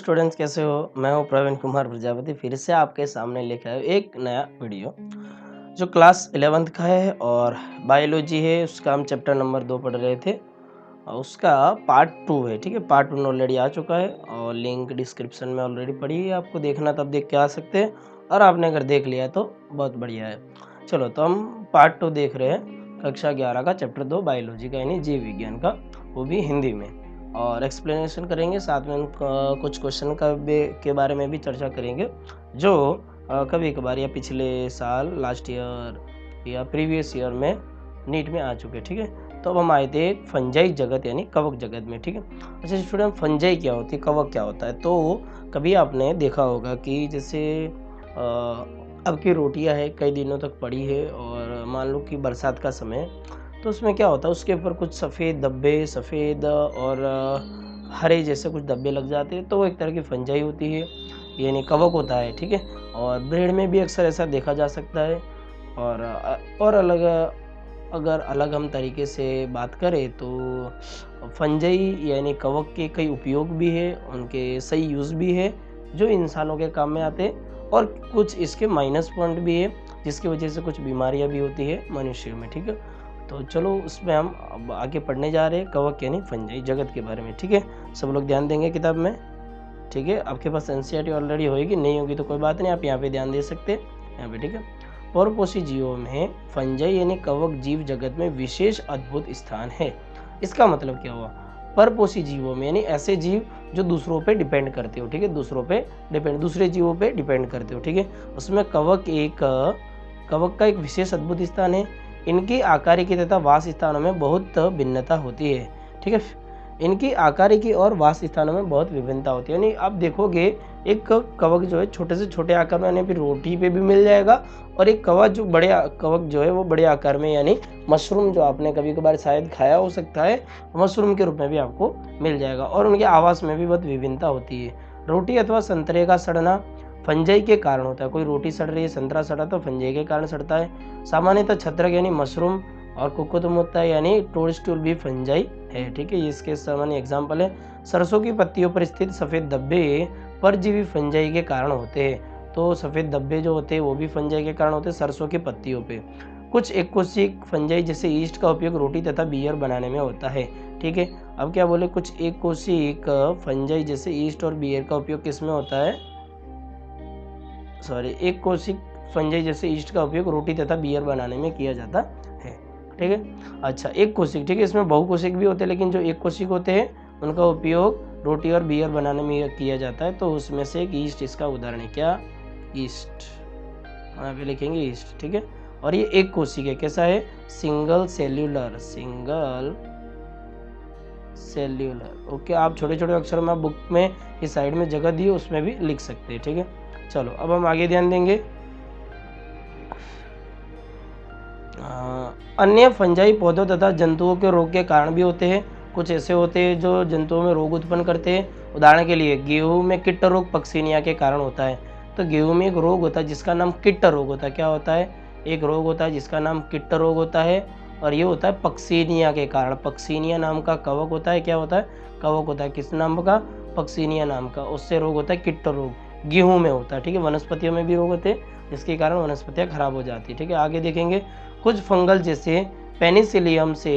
Students, कैसे हो? मैं हूं प्रवीण कुमार प्रजापति, फिर से आपके सामने लेकर आया हूं एक नया वीडियो जो क्लास 11th का है और बायोलॉजी है। उसका हम चैप्टर नंबर 2 पढ़ रहे थे और उसका पार्ट 2 है। ठीक है, पार्ट 1 ऑलरेडी आ चुका है और लिंक डिस्क्रिप्शन में ऑलरेडी पड़ी है। आपको देखना तब देख के आ सकते हैं और आपने अगर देख लिया है तो बहुत बढ़िया है। चलो, तो हम पार्ट 2 देख रहे हैं कक्षा 11 का चैप्टर 2 बायोलॉजी का, यानी जीव विज्ञान का, वो भी हिंदी में, और एक्सप्लेनेशन करेंगे। साथ में कुछ क्वेश्चन के बारे में भी चर्चा करेंगे जो कभी कभार या पिछले साल, लास्ट ईयर या प्रीवियस ईयर में नीट में आ चुके। ठीक है, तो अब हम आए थे फंजाई जगत यानी कवक जगत में। ठीक है, अच्छा स्टूडेंट, फंजाई क्या होती है, कवक क्या होता है? तो कभी आपने देखा होगा कि जैसे अब की रोटियां है, कई दिनों तक पड़ी है और मान लो कि बरसात का समय, तो उसमें क्या होता है, उसके ऊपर कुछ सफ़ेद धब्बे, सफ़ेद और हरे जैसे कुछ धब्बे लग जाते हैं, तो वो एक तरह की फंजाई होती है, यानी कवक होता है। ठीक है, और ब्रेड में भी अक्सर ऐसा देखा जा सकता है। और अलग, अगर अलग हम तरीके से बात करें तो फंजाई यानी कवक के कई उपयोग भी है, उनके सही यूज़ भी है जो इंसानों के काम में आते हैं, और कुछ इसके माइनस पॉइंट भी है जिसकी वजह से कुछ बीमारियां भी होती है मनुष्यों में। ठीक है, तो चलो उसमें हम अब आगे पढ़ने जा रहे हैं कवक यानी फंजाई जगत के बारे में। ठीक है, सब लोग ध्यान देंगे किताब में। ठीक है, आपके पास एनसीईआरटी ऑलरेडी होगी, नहीं होगी तो कोई बात नहीं, आप यहाँ पे ध्यान दे सकते हैं यहाँ पे। ठीक है, परपोषी जीवों में फंजाई यानी कवक जीव जगत में विशेष अद्भुत स्थान है। इसका मतलब क्या हुआ? परपोषी जीवों में यानी ऐसे जीव जो दूसरों पे डिपेंड करते हो। ठीक है, दूसरे जीवों पे डिपेंड करते हो। ठीक है, उसमें कवक का एक विशेष अद्भुत स्थान है। इनकी आकारिकी तथा वास स्थानों में बहुत भिन्नता होती है। ठीक है, इनकी आकारिकी और वास स्थानों में बहुत विभिन्नता होती है। यानी आप देखोगे एक कवक जो है छोटे से छोटे आकार में, यानी फिर रोटी पे भी मिल जाएगा, और एक कवक जो है वो बड़े आकार में, यानी मशरूम जो आपने कभी कभार शायद खाया हो सकता है, मशरूम के रूप में भी आपको मिल जाएगा, और उनके आवास में भी बहुत विभिन्नता होती है। रोटी अथवा संतरे का सड़ना फंजाई के कारण होता है। कोई रोटी सड़ रही है, संतरा सड़ा तो फंजाई के कारण सड़ता है। सामान्यतः छत्रक यानी मशरूम और कुकुतमुत्ता यानी टोडस्टूल भी फंजाई है। ठीक है, इसके सामान्य एग्जाम्पल है। सरसों की पत्तियों पर स्थित सफ़ेद धब्बे परजीवी फंजाई के कारण होते हैं। तो सफ़ेद धब्बे जो होते हैं वो भी फंजाई के कारण होते हैं सरसों की पत्तियों पे। कुछ एककोशिक फंजाई जैसे ईस्ट का उपयोग रोटी तथा बियर बनाने में होता है। ठीक है, अब क्या बोले, कुछ एककोशिक फंजाई जैसे ईस्ट और बियर का उपयोग किस में होता है? एक कोशिक फंजाई जैसे ईस्ट का उपयोग रोटी तथा बियर बनाने में किया जाता है। ठीक है, अच्छा एक कोशिक, ठीक है, इसमें बहुकोशिक भी होते हैं, लेकिन जो एक कोशिक होते हैं उनका उपयोग रोटी और बियर बनाने में किया जाता है। तो उसमें से एक ईस्ट इसका उदाहरण है। क्या? ईस्ट, यहाँ पे लिखेंगे ईस्ट। ठीक है, और ये एक कोशिक है, कैसा है? Single cellular. ओके, आप छोटे छोटे अक्षर में बुक में इस साइड में जगह दी है, उसमें भी लिख सकते हैं। ठीक है, चलो अब हम आगे ध्यान देंगे। अन्य फंजाई पौधों तथा जंतुओं के रोग के कारण भी होते हैं। कुछ ऐसे होते हैं जो जंतुओं में रोग उत्पन्न करते हैं। उदाहरण के लिए गेहूं में कीट रोग पक्सीनिया के कारण होता है। तो गेहूं में एक रोग होता है जिसका नाम कीट रोग होता है। क्या होता है? एक रोग होता है जिसका नाम कीट रोग होता है, और ये होता है पक्सीनिया के कारण। पक्सीनिया नाम का कवक होता है। क्या होता है? कवक होता है। किस नाम का? पक्सीनिया नाम का। उससे रोग होता है कीट रोग, गेहूं में होता है। ठीक है, वनस्पतियों में भी रोग होते हैं जिसके कारण वनस्पतियां खराब हो जाती है। ठीक है, आगे देखेंगे। कुछ फंगल जैसे पेनिसिलियम से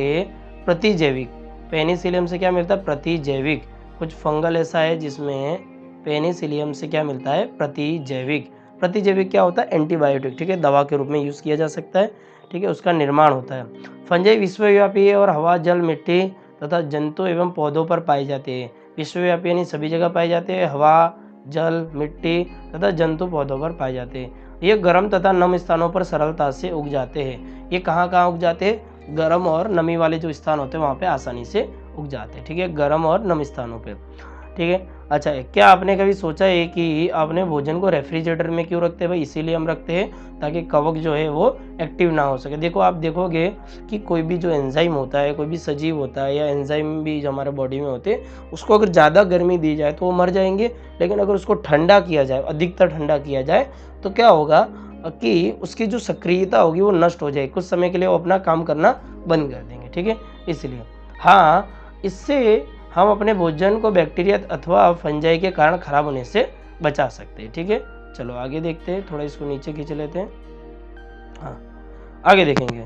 प्रतिजैविक, पेनिसिलियम से क्या मिलता है? प्रतिजैविक। कुछ फंगल ऐसा है जिसमें पेनिसिलियम से क्या मिलता है? प्रतिजैविक। प्रतिजैविक क्या होता है? एंटीबायोटिक। ठीक है, दवा के रूप में यूज किया जा सकता है। ठीक है, उसका निर्माण होता है। फंजाई विश्वव्यापी है और हवा, जल, मिट्टी तथा जंतु एवं पौधों पर पाए जाते हैं। विश्वव्यापी यानी सभी जगह पाए जाते हैं। हवा, जल, मिट्टी तथा जंतु पौधों पर पाए जाते हैं। ये गर्म तथा नम स्थानों पर सरलता से उग जाते हैं। ये कहाँ कहाँ उग जाते हैं? गर्म और नमी वाले जो स्थान होते हैं वहाँ पे आसानी से उग जाते हैं। ठीक है, गर्म और नम स्थानों पे। ठीक है, अच्छा क्या आपने कभी सोचा है कि आपने भोजन को रेफ्रिजरेटर में क्यों रखते हैं? भाई इसीलिए हम रखते हैं ताकि कवक जो है वो एक्टिव ना हो सके। देखो, आप देखोगे कि कोई भी जो एंजाइम होता है, कोई भी सजीव होता है या एंजाइम भी जो हमारे बॉडी में होते हैं, उसको अगर ज़्यादा गर्मी दी जाए तो वो मर जाएंगे। लेकिन अगर उसको ठंडा किया जाए, अधिकतर ठंडा किया जाए, तो क्या होगा कि उसकी जो सक्रियता होगी वो नष्ट हो जाएगी। कुछ समय के लिए वो अपना काम करना बंद कर देंगे। ठीक है, इसलिए हाँ, इससे हम अपने भोजन को बैक्टीरिया अथवा फंजाई के कारण खराब होने से बचा सकते हैं। ठीक है, चलो आगे देखते हैं, थोड़ा इसको नीचे खींच लेते हैं। हाँ, आगे देखेंगे।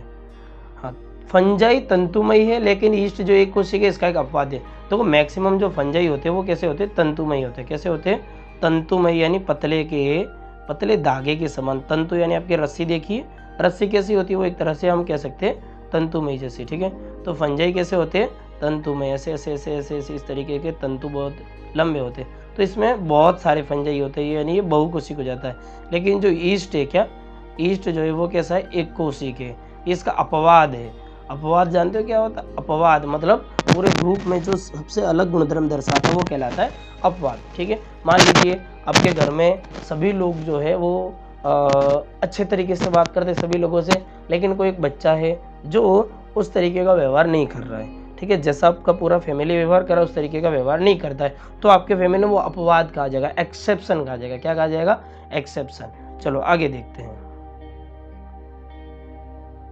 हाँ, फंजाई तंतुमयी है, लेकिन ईस्ट जो एक कोशिका इसका एक अपवाद है। तो मैक्सिमम जो फंजाई होते हैं वो कैसे होते हैं? तंतुमयी होते हैं। कैसे होते हैं? तंतुमयी, यानी पतले धागे के समान। तंतु यानी आपकी रस्सी देखिए, रस्सी कैसी होती है? वो एक तरह से हम कह सकते हैं तंतुमयी जैसी। ठीक है, तो फंजाई कैसे होते हैं? तंतुमय, ऐसे ऐसे ऐसे ऐसे ऐसे इस तरीके के तंतु बहुत लंबे होते हैं। तो इसमें बहुत सारे फंजाई होते हैं, यानी ये बहुकोशिक हो जाता है। लेकिन जो ईस्ट है, क्या ईस्ट जो है वो कैसा है? एक कोशिक है। इसका अपवाद है। अपवाद जानते हो क्या होता है? अपवाद मतलब पूरे ग्रुप में जो सबसे अलग गुणधर्म दर्शाता है वो कहलाता है अपवाद। ठीक है, मान लीजिए आपके घर में सभी लोग जो है वो अच्छे तरीके से बात करते हैं सभी लोगों से, लेकिन कोई एक बच्चा है जो उस तरीके का व्यवहार नहीं कर रहा है। ठीक है, जैसा आपका पूरा फैमिली व्यवहार कर रहा है उस तरीके का व्यवहार नहीं करता है, तो आपके फैमिली में वो अपवाद कहा जाएगा, एक्सेप्शन कहा जाएगा। क्या कहा जाएगा? एक्सेप्शन। चलो आगे देखते हैं।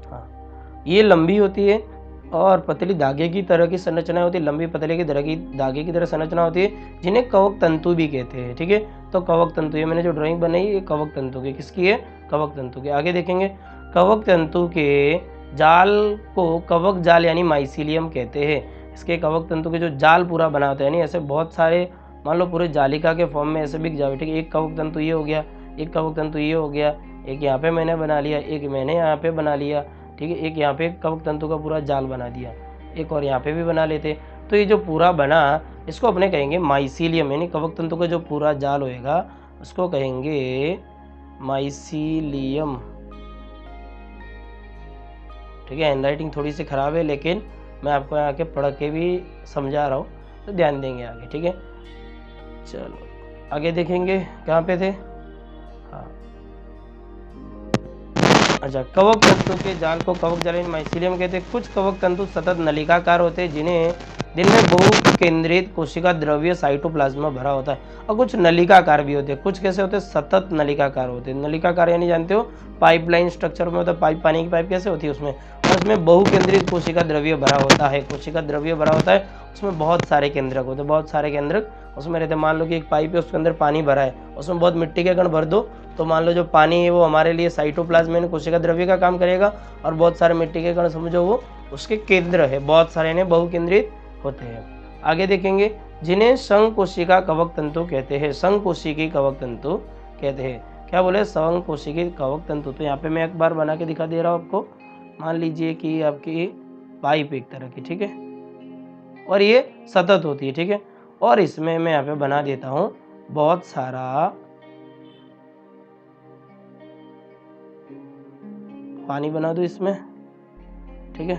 हाँ, ये लंबी होती है और पतली धागे की तरह की संरचना होती है। लंबी पतले की धागे की तरह संरचना होती है, जिन्हें कवक तंतु भी कहते हैं। ठीक है, तो कवक तंतु, ये मैंने जो ड्राइंग बनाई ये कवक तंतु की, किसकी है? कवक तंतु की। आगे देखेंगे, कवक तंतु के जाल को कवक जाल यानी माइसीलियम कहते हैं। इसके कवक तंतु के जो जाल पूरा बना होता है, यानी ऐसे बहुत सारे, मान लो पूरे जालिका के फॉर्म में ऐसे बिक जाओ। ठीक है, एक कवक तंतु ये हो गया, एक कवक तंतु ये हो गया, एक यहाँ पे मैंने बना लिया, एक मैंने यहाँ पे बना लिया। ठीक है, एक यहाँ पे कवक तंतु का पूरा जाल बना दिया, एक और यहाँ पे भी बना लेते। तो ये जो पूरा बना इसको अपने कहेंगे माइसीलियम, यानी कवक तंतु का जो पूरा जाल होएगा उसको कहेंगे माइसीलियम। ठीक है, हैंडराइटिंग थोड़ी सी ख़राब है, लेकिन मैं आपको यहाँ के पढ़ के भी समझा रहा हूँ, तो ध्यान देंगे आगे। ठीक है, चलो आगे देखेंगे, कहाँ पे थे? हाँ, अच्छा, कवक तंतु के जाल को कवक जाल माइसीलियम कहते हैं। कुछ कवक तंतु सतत नलिकाकार होते हैं, जिनमें बहु केंद्रित कोशिका द्रव्य साइटोप्लाज्म भरा होता है, और कुछ नलिकाकार भी होते हैं। कुछ कैसे होते हैं? सतत नलिकाकार होते हैं। नलिकाकार यानी जानते हो पाइपलाइन स्ट्रक्चर में होता है, पाइप, पानी की पाइप कैसे होती है उसमें, और उसमें बहु केंद्रित कोशिका द्रव्य भरा होता है। कोशिका द्रव्य भरा होता है, उसमें बहुत सारे केंद्रक होते हैं, बहुत सारे केंद्रक उसमें रहते हैं। मान लो कि एक पाइप है, उसके अंदर पानी भरा है, उसमें बहुत मिट्टी के कण भर दो, तो मान लो जो पानी है वो हमारे लिए साइटोप्लाज्म यानी कोशिका द्रव्य का काम करेगा, और बहुत सारे मिट्टी के कण समझो वो उसके केंद्र है, बहुत सारे ने बहुकेंद्रित होते हैं। आगे देखेंगे, जिन्हें संकोशिका कवक तंतु कहते हैं। संकोशिकी कवक तंतु कहते हैं। क्या बोले? संकोशिकी कवक तंतु। तो यहाँ पे मैं एक बार बना के दिखा दे रहा हूँ आपको। मान लीजिए कि आपकी पाइप एक तरह की, ठीक है, और ये सतत होती है। ठीक है, और इसमें मैं यहाँ पे बना देता हूँ बहुत सारा पानी, बना दो इसमें। ठीक है,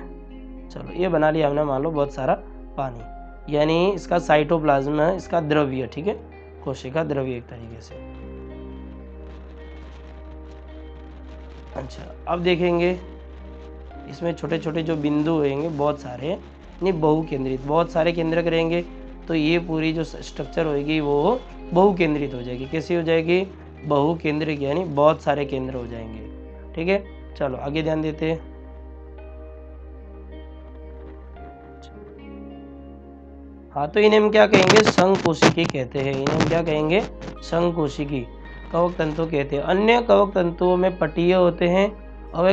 चलो ये बना लिया हमने, मान लो बहुत सारा पानी, यानी इसका साइटोप्लाज्म है, इसका द्रव्य। ठीक है, कोशिका द्रव्य एक तरीके से। अच्छा, अब देखेंगे इसमें छोटे छोटे जो बिंदु रहेंगे बहुत सारे, यानी बहुकेंद्रित, बहुत सारे केंद्रक रहेंगे, तो ये पूरी जो स्ट्रक्चर होगी वो बहुकेंद्रित हो जाएगी। कैसी हो जाएगी? बहुकेंद्रित, यानी बहुत सारे केंद्र हो जाएंगे। ठीक है, चलो आगे ध्यान देते हैं। हाँ, तो इन्हें हम क्या कहेंगे? संकोशिकी कहते हैं। इन्हें हम क्या कहेंगे? संकोशिकी कवक तंतु कहते हैं। अन्य कवक तंतुओं में पटीय होते हैं, और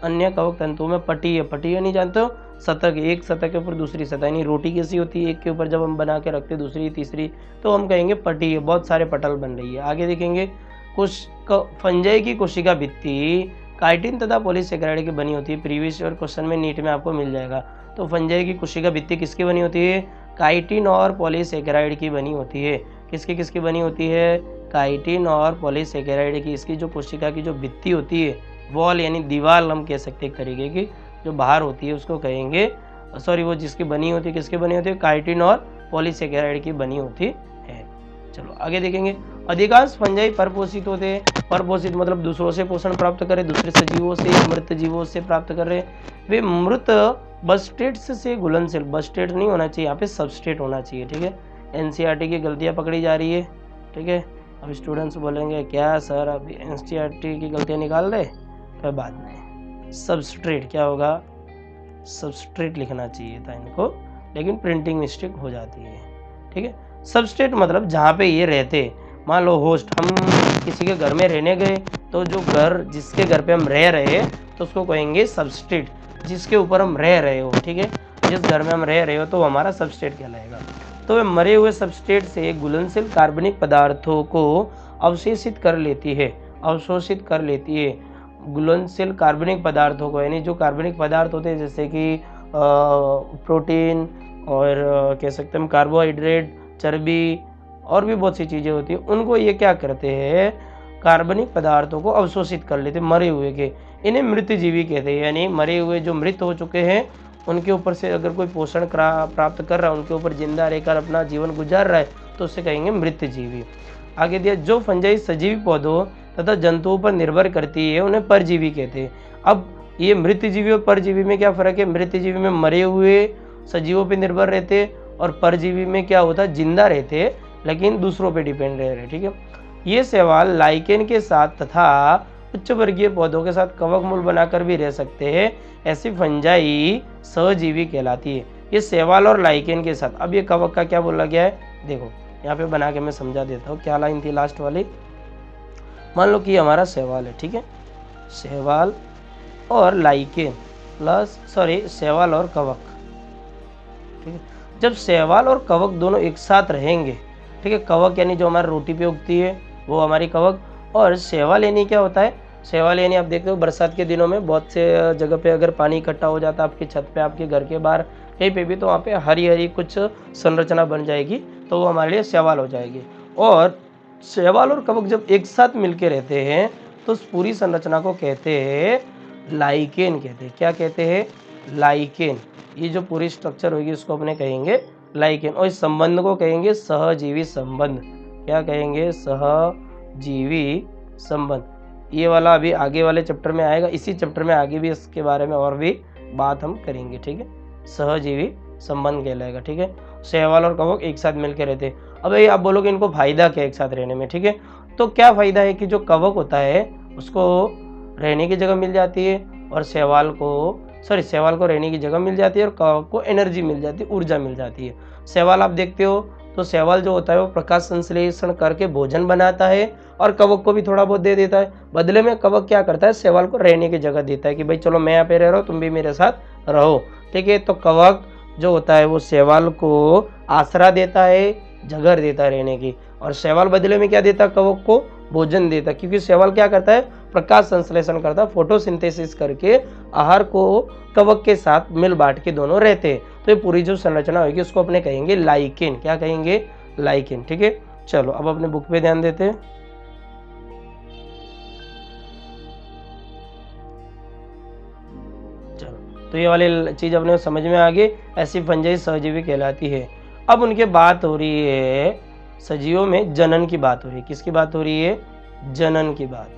अन्य कवक तंतुओं में पटीय, पटीय नहीं जानते हो? सतह, एक सतह के ऊपर दूसरी सतह, यानी रोटी कैसी होती है, एक के ऊपर जब हम बना के रखते दूसरी तीसरी, तो हम कहेंगे पटीय, बहुत सारे पटल बन रही है। आगे देखेंगे, फंजाई की कोशिका भित्ति काइटिन तथा पॉलीसेकेराइड की बनी होती है। प्रीवियस ईयर क्वेश्चन में नीट में आपको मिल जाएगा। तो फंजाई की कोशिका भित्ति किसकी बनी होती है? काइटिन और पॉलीसेकेराइड की बनी होती है। किसकी किसकी बनी होती है? काइटिन और पॉलीसेकेराइड की। इसकी जो कोशिका की जो भित्ति होती है, वॉल यानी दीवार हम कह सकते हैं एक तरीके की, जो बाहर होती है उसको कहेंगे, सॉरी, वो जिसकी बनी होती है, किसकी बनी होती है? काइटिन और पॉलीसेकेराइड की बनी होती है। चलो आगे देखेंगे, अधिकांश फंजाई परपोषित होते हैं। परपोषित मतलब दूसरों से पोषण प्राप्त करे, दूसरे सजीवों से, मृत जीवों से प्राप्त कर रहे। वे मृत बस्टेट्स से घुलनशील, बस्टेट नहीं होना चाहिए यहाँ पे, सबस्टेट होना चाहिए। ठीक है, एनसीईआरटी की गलतियाँ पकड़ी जा रही है। ठीक है, अब स्टूडेंट्स बोलेंगे क्या सर अभी एनसीईआरटी की गलतियाँ निकाल रहे, फिर बाद में सबस्ट्रेट क्या होगा? सबस्ट्रेट लिखना चाहिए था इनको, लेकिन प्रिंटिंग मिस्टेक हो जाती है। ठीक है, सबस्ट्रेट मतलब जहाँ पे ये रहते, मान लो होस्ट, हम किसी के घर में रहने गए तो जो घर, जिसके घर पे हम रह रहे हैं तो उसको कहेंगे सबस्ट्रेट, जिसके ऊपर हम रह रहे हो। ठीक है, जिस घर में हम रह रहे हो तो हमारा सबस्ट्रेट कहलाएगा। तो वे मरे हुए सबस्ट्रेट से घुलनशील कार्बनिक पदार्थों को अवशोषित कर लेती है, अवशोषित कर लेती है घुलनशील कार्बनिक पदार्थों को, यानी जो कार्बनिक पदार्थ होते हैं जैसे कि प्रोटीन और कह सकते हैं हम कार्बोहाइड्रेट, चर्बी और भी बहुत सी चीज़ें होती हैं, उनको ये क्या करते हैं, कार्बनिक पदार्थों को अवशोषित कर लेते मरे हुए के। इन्हें मृत जीवी कहते हैं, यानी मरे हुए जो मृत हो चुके हैं उनके ऊपर से अगर कोई पोषण प्राप्त कर रहा है, उनके ऊपर जिंदा रहकर अपना जीवन गुजार रहा है तो उसे कहेंगे मृत जीवी। आगे दिया, जो फंजाई सजीवी पौधों तथा जंतुओं पर निर्भर करती है उन्हें परजीवी कहते हैं। अब ये मृत जीवी और परजीवी में क्या फ़र्क है, मृत जीवी में मरे हुए सजीवों पर निर्भर रहते और परजीवी में क्या होता है, जिंदा रहते लेकिन दूसरों पे डिपेंड रह रहे। ठीक है, ये शैवाल लाइकेन के साथ तथा उच्च वर्गीय पौधों के साथ कवक मूल बनाकर भी रह सकते हैं। ऐसी फंजाई सहजीवी कहलाती है। ये शैवाल और लाइकेन के साथ, अब ये कवक का क्या बोला गया है, देखो यहाँ पे बना के मैं समझा देता हूँ। क्या लाइन थी लास्ट वाली, मान लो कि हमारा शैवाल है। ठीक है, शैवाल और लाइकेन प्लस शैवाल और कवक। ठीक है, जब शैवाल और कवक दोनों एक साथ रहेंगे, ठीक है, कवक यानी जो हमारी रोटी पे उगती है वो हमारी कवक, और शैवाल यानी क्या होता है, शैवाल यानी आप देखते हो बरसात के दिनों में बहुत से जगह पे अगर पानी इकट्ठा हो जाता है आपकी छत पे, आपके घर के बाहर कहीं पे भी, तो वहाँ पे हरी हरी कुछ संरचना बन जाएगी, तो वो हमारे लिए शैवाल हो जाएगी। और शैवाल और कवक जब एक साथ मिलके रहते हैं तो उस पूरी संरचना को कहते हैं लाइकेन कहते हैं। क्या कहते हैं, लाइकेन। ये जो पूरी स्ट्रक्चर होगी उसको अपने कहेंगे लाइकेन, और इस संबंध को कहेंगे सहजीवी संबंध। क्या कहेंगे, सहजीवी संबंध। ये वाला अभी आगे वाले चैप्टर में आएगा, इसी चैप्टर में आगे भी इसके बारे में और भी बात हम करेंगे। ठीक है, सहजीवी संबंध कहलाएगा। ठीक है, शैवाल और कवक एक साथ मिलकर रहते हैं। अब ये आप बोलोगे इनको फायदा क्या एक साथ रहने में। ठीक है, तो क्या फायदा है कि जो कवक होता है उसको रहने की जगह मिल जाती है, और शैवाल को रहने की जगह मिल जाती है, और कवक को एनर्जी मिल जाती है, ऊर्जा मिल जाती है। शैवाल आप देखते हो तो शैवाल जो होता है वो प्रकाश संश्लेषण करके भोजन बनाता है और कवक को भी थोड़ा बहुत दे देता है। बदले में कवक क्या करता है, शैवाल को रहने की जगह देता है कि भाई चलो मैं यहाँ पे रह रहा हूँ, तुम भी मेरे साथ रहो। ठीक है, तो कवक जो होता है वो शैवाल को आसरा देता है, जगह देता है रहने की, और शैवाल बदले में क्या देता है, कवक को भोजन देता है। क्योंकि शैवाल क्या करता है, प्रकाश संश्लेषण करता है, फोटोसिंथेसिस करके आहार को कवक के साथ मिल बांट के दोनों रहते हैं। तो ये पूरी जो संरचना होगी उसको अपने कहेंगे लाइकेन। क्या कहेंगे, लाइकेन। ठीक है, चलो अब अपने बुक पे ध्यान देते हैं। चलो, तो ये वाली चीज अपने समझ में आ गई। ऐसी फंजाई सहजीवी कहलाती है। अब उनके बात हो रही है सजीवों में जनन की बात हो रही है। किसकी बात हो रही है, जनन की बात।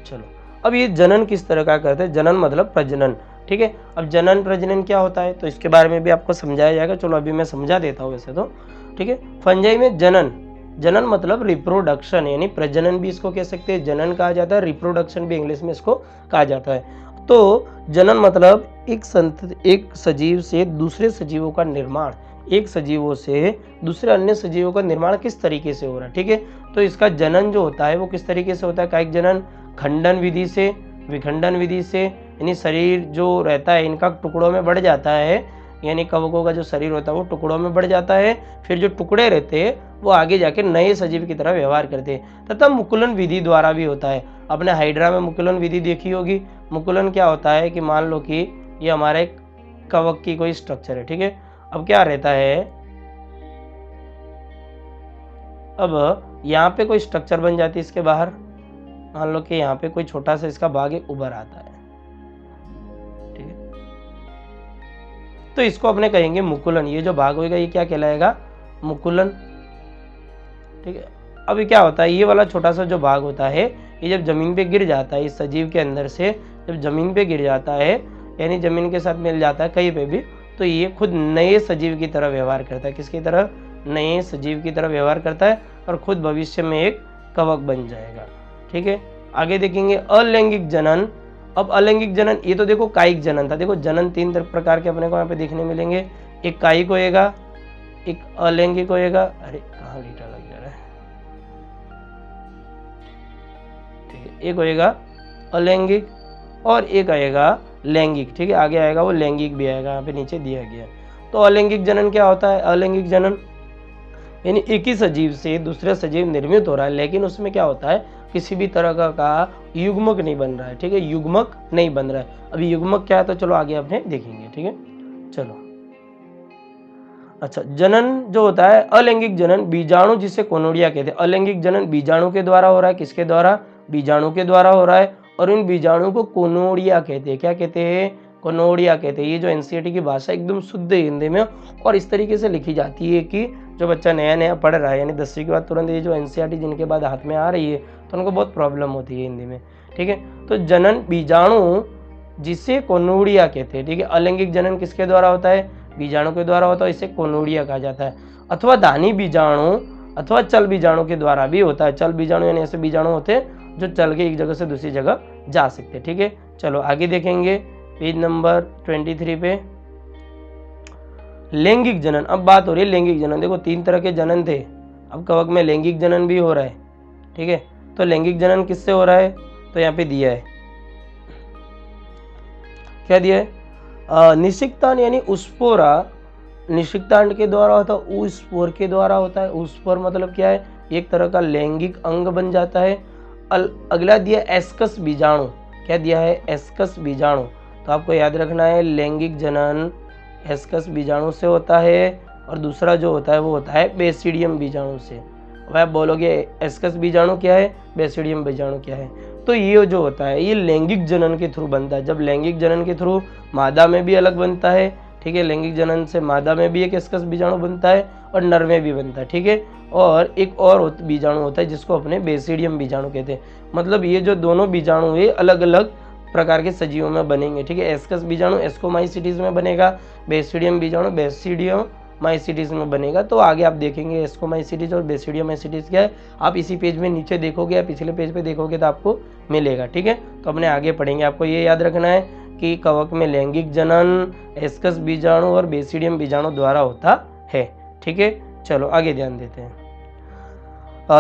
चलो, अब ये जनन किस तरह का करते हैं, जनन मतलब प्रजनन। ठीक है, अब जनन प्रजनन क्या होता है तो इसके बारे में भी आपको समझाया जाएगा। चलो अभी मैं समझा देता हूँ वैसे तो। ठीक है, फंजाई में जनन मतलब रिप्रोडक्शन, यानी प्रजनन भी इसको कह सकते हैं, जनन कहा जाता है, रिप्रोडक्शन भी इंग्लिश में इसको कहा जाता है। तो जनन मतलब एक सजीव से दूसरे सजीवों का निर्माण, एक सजीवों से दूसरे अन्य सजीवों का निर्माण किस तरीके से हो रहा है। ठीक है, तो इसका जनन जो होता है वो किस तरीके से होता है, कायिक जनन खंडन विधि से, विखंडन विधि से, यानी शरीर जो रहता है इनका टुकड़ों में बढ़ जाता है, यानी कवकों का जो शरीर होता है वो टुकड़ों में बढ़ जाता है। फिर जो टुकड़े रहते हैं वो आगे जाके नए सजीव की तरह व्यवहार करते हैं। तथा मुकुलन विधि द्वारा भी होता है। अपने हाइड्रा में मुकुलन विधि देखी होगी। मुकुलन क्या होता है कि मान लो कि ये हमारे कवक की कोई स्ट्रक्चर है। ठीक है, अब क्या रहता है, अब यहाँ पे कोई स्ट्रक्चर बन जाती है इसके बाहर, मान लो कि यहाँ पे कोई छोटा सा इसका भाग एक उभर आता है। ठीक है, तो इसको अपने कहेंगे मुकुलन। ये जो भाग होगा ये क्या कहलाएगा, मुकुलन। ठीक है, अभी क्या होता है, ये वाला छोटा सा जो भाग होता है ये जब जमीन पे गिर जाता है, इस सजीव के अंदर से जब जमीन पे गिर जाता है, यानी जमीन के साथ मिल जाता है कहीं पे भी, तो ये खुद नए सजीव की तरह व्यवहार करता है। किसकी तरह, नए सजीव की तरह व्यवहार करता है। और खुद भविष्य में एक कवक बन जाएगा। ठीक है, आगे देखेंगे अलैंगिक जनन। अब अलैंगिक जनन, ये तो देखो कायिक जनन था। देखो जनन 3 प्रकार के अपने को यहाँ पे देखने मिलेंगे, एक कायिक होएगा, एक अलैंगिक होएगा, अरे कहाँ लीटा लग जा रहा है, ठीक है, एक होएगा अलैंगिक और एक आएगा लैंगिक। ठीक है, आगे आएगा वो लैंगिक भी आएगा, यहाँ पे नीचे दिया गया। तो अलैंगिक जनन क्या होता है? अलैंगिक जनन यानी एक ही सजीव से दूसरा सजीव निर्मित हो रहा है, लेकिन उसमें क्या होता है, किसी भी तरह का युग्मक नहीं बन रहा है। ठीक है, युग्मक नहीं बन रहा है। अभी युग्मक क्या है तो चलो आगे अपने देखेंगे। ठीक है, चलो अच्छा, जनन जो होता है अलैंगिक जनन, बीजाणु जिसे कोनोडिया कहते हैं। अलैंगिक जनन बीजाणु के द्वारा हो रहा है, किसके द्वारा? बीजाणु के द्वारा हो रहा है, और उन बीजाणु को कोनोडिया कहते हैं। क्या कहते हैं? कोनोडिया कहते हैं। ये जो एनसीईआरटी की भाषा एकदम शुद्ध हिंदी में और इस तरीके से लिखी जाती है कि जो बच्चा नया नया पढ़ रहा है, यानी 10वीं के बाद तुरंत ये जो एनसीईआरटी जिनके बाद हाथ में आ रही है तो उनको बहुत प्रॉब्लम होती है हिंदी में। ठीक है, तो जनन बीजाणु जिसे कोनोडिया कहते हैं। ठीक है, अलैंगिक जनन किसके द्वारा होता है? बीजाणु के द्वारा होता है, इसे कोनोडिया कहा जाता है। अथवा दानी बीजाणु अथवा चल बीजाणु के द्वारा भी होता है। चल बीजाणु यानी ऐसे बीजाणु होते हैं जो चल के एक जगह से दूसरी जगह जा सकते हैं। ठीक है, चलो आगे देखेंगे पेज नंबर 23 पे लैंगिक जनन। अब बात हो रही है लैंगिक जनन। देखो 3 तरह के जनन थे, अब कवक में लैंगिक जनन भी हो रहा है। ठीक है, तो लैंगिक जनन किससे हो रहा है? तो यहाँ पे दिया है, क्या दिया है? निषिक्तान यानी उस्पोरा निषिक्तांड के द्वारा होता है, उस्पोर के द्वारा होता है। उस्पोर मतलब क्या है? एक तरह का लैंगिक अंग बन जाता है। अगला दिया एस्कस बीजाणु। क्या दिया है? एस्कस बीजाणु। तो आपको याद रखना है लैंगिक जनन एस्कस बीजाणु से होता है, और दूसरा जो होता है वो होता है बेसिडियम बीजाणु से। अब आप बोलोगे एस्कस बीजाणु क्या है, बेसिडियम बीजाणु क्या है? तो ये जो होता है ये लैंगिक जनन के थ्रू बनता है। जब लैंगिक जनन के थ्रू मादा में भी अलग बनता है। ठीक है, लैंगिक जनन से मादा में भी एक एस्कस बीजाणु बनता है और नर में भी बनता है। ठीक है, और एक और बीजाणु होता है जिसको अपने बेसिडियम बीजाणु कहते हैं। मतलब ये जो दोनों बीजाणु ये अलग अलग प्रकार के सजीवों में बनेंगे। ठीक है, एस्कस बीजाणु एस्कोमाइसिटीज में बनेगा, बेसिडियम बीजाणु बेसिडियम माइसिटीज में बनेगा। तो आगे आप देखेंगे एस्कोमाइसिटीज और बेसिडियम माइसिटीज क्या है, आप इसी पेज में नीचे देखोगे या पिछले पेज पे देखोगे तो आपको मिलेगा। ठीक है, तो अपने आगे पढ़ेंगे। आपको ये याद रखना है कि कवक में लैंगिक जनन एस्कस बीजाणु और बेसिडियम बीजाणु द्वारा होता है। ठीक है, चलो आगे ध्यान देते हैं।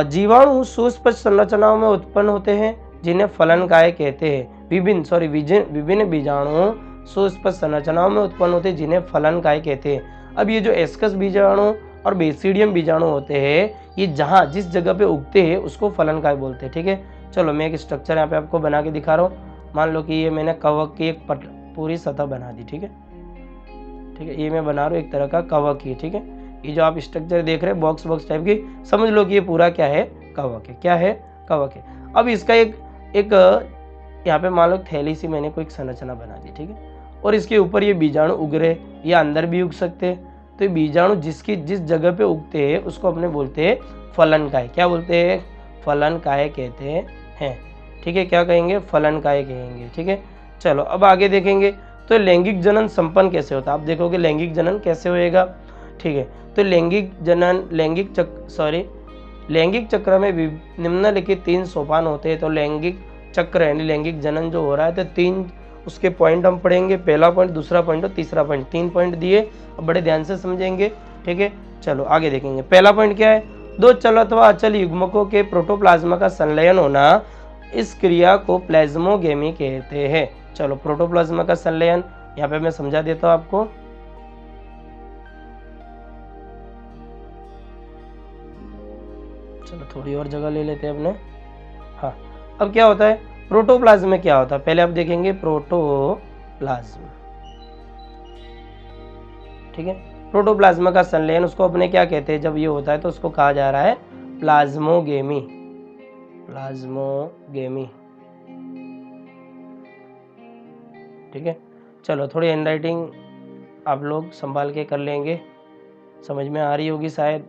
जीवाणु सुस्पष्ट संरचनाओं में उत्पन्न होते हैं जिन्हें फलनकाय कहते हैं। विभिन्न बीजाणु सुस्पष्ट संरचनाओं में उत्पन्न होते हैं जिन्हें फलनकाय कहते हैं। अब ये जो एस्कस बीजाणु और बेसिडियम बीजाणु होते हैं ये जहाँ जिस जगह पे उगते हैं उसको फलनकाय बोलते हैं। ठीक है, चलो मैं एक स्ट्रक्चर यहाँ पे आपको बना के दिखा रहा हूँ। मान लो कि ये मैंने कवक की एक पूरी सतह बना दी। ठीक है, ठीक है, ये मैं बना रहा हूँ एक तरह का कवक ही। ठीक है, ये जो आप स्ट्रक्चर देख रहे हैं बॉक्स टाइप की, समझ लो कि ये पूरा क्या है, कवक है। क्या है? कवक है। अब इसका एक यहाँ पे मान लो थैली सी मैंने कोई संरचना बना दी। ठीक है, और इसके ऊपर ये बीजाणु उग रहे, ये अंदर भी उग सकते हैं। तो ये बीजाणु जिस जगह पे उगते हैं उसको अपने बोलते हैं फलनकाय। क्या बोलते हैं? फलनकाय कहते हैं। ठीक है, क्या कहेंगे? फलनकाय कहेंगे। ठीक है, चलो अब आगे देखेंगे। तो लैंगिक जनन संपन्न कैसे होता है? आप देखोगे लैंगिक जनन कैसे होएगा। ठीक है, तो लैंगिक जनन लैंगिक चक्र में निम्नलिखित 3 सोपान होते हैं। तो लैंगिक चक्र यानी लैंगिक जनन जो हो रहा है तो 3 उसके पॉइंट हम पढ़ेंगे। पहला पॉइंट, दूसरा पॉइंट और तीसरा पॉइंट, 3 पॉइंट दिए, अब बड़े ध्यान से समझेंगे। ठीक है, चलो आगे देखेंगे। पहला पॉइंट क्या है? 2 चल अथवा अचल युग्मकों के प्रोटोप्लाज्मा का संलयन होना, इस क्रिया को प्लाज्मोगेमी कहते हैं। चलो प्रोटोप्लाज्मा का संलयन यहाँ पे मैं समझा देता हूँ आपको। चलो थोड़ी और जगह ले लेते हैं अपने। हाँ, अब क्या होता है प्रोटोप्लाज्म में? क्या होता है पहले आप देखेंगे। प्रोटोप्लाज्म, ठीक है, प्रोटोप्लाज्मा का संलयन उसको अपने क्या कहते हैं? जब ये होता है तो उसको कहा जा रहा है प्लाज्मोगेमी। प्लाज्मोगेमी, ठीक है। चलो थोड़ी हैंडराइटिंग आप लोग संभाल के कर लेंगे, समझ में आ रही होगी शायद,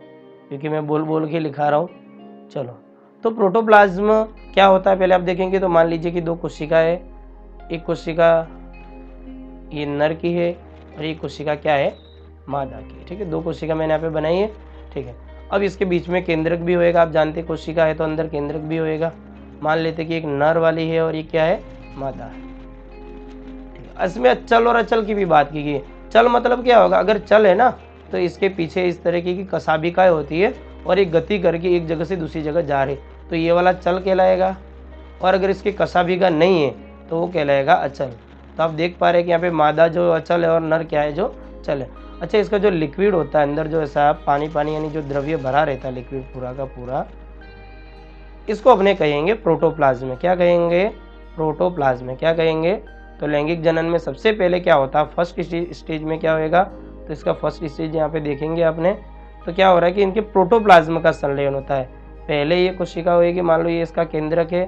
क्योंकि मैं बोल बोल के लिखा रहा हूँ। चलो, तो प्रोटोप्लाज्म क्या होता है पहले आप देखेंगे। तो मान लीजिए कि 2 कोशिका है, एक कोशिका ये नर की है और एक कोशिका क्या है? मादा की। ठीक है, 2 कोशिका मैंने यहाँ पे बनाई है। ठीक है, अब इसके बीच में केंद्रक भी होएगा, आप जानते हैं कोशिका है तो अंदर केंद्रक भी होएगा। मान लेते कि एक नर वाली है और ये क्या है, मादा है। इसमें चल और अचल की भी बात की गई है। चल मतलब क्या होगा, अगर चल है ना तो इसके पीछे इस तरीके की कसाबिकाएं होती है और एक गति करके एक जगह से दूसरी जगह जा रही, तो ये वाला चल कहलाएगा। और अगर इसकी कसाबिका नहीं है तो वो कहलाएगा अचल। तो आप देख पा रहे हैं कि यहाँ पे मादा जो अचल है और नर क्या है, जो चल है। अच्छा, इसका जो लिक्विड होता है अंदर, जो ऐसा पानी पानी यानी जो द्रव्य भरा रहता है लिक्विड पूरा का पूरा, इसको अपने कहेंगे प्रोटोप्लाज्म। क्या कहेंगे, प्रोटोप्लाज्म। क्या कहेंगे, तो लैंगिक जनन में सबसे पहले क्या होता है, फर्स्ट स्टेज में क्या होएगा, तो इसका फर्स्ट स्टेज यहाँ पे देखेंगे आपने, तो क्या हो रहा है कि इनके प्रोटोप्लाज्म का संलयन होता है। पहले ये कोशिका होगी, मान लो ये इसका केंद्रक है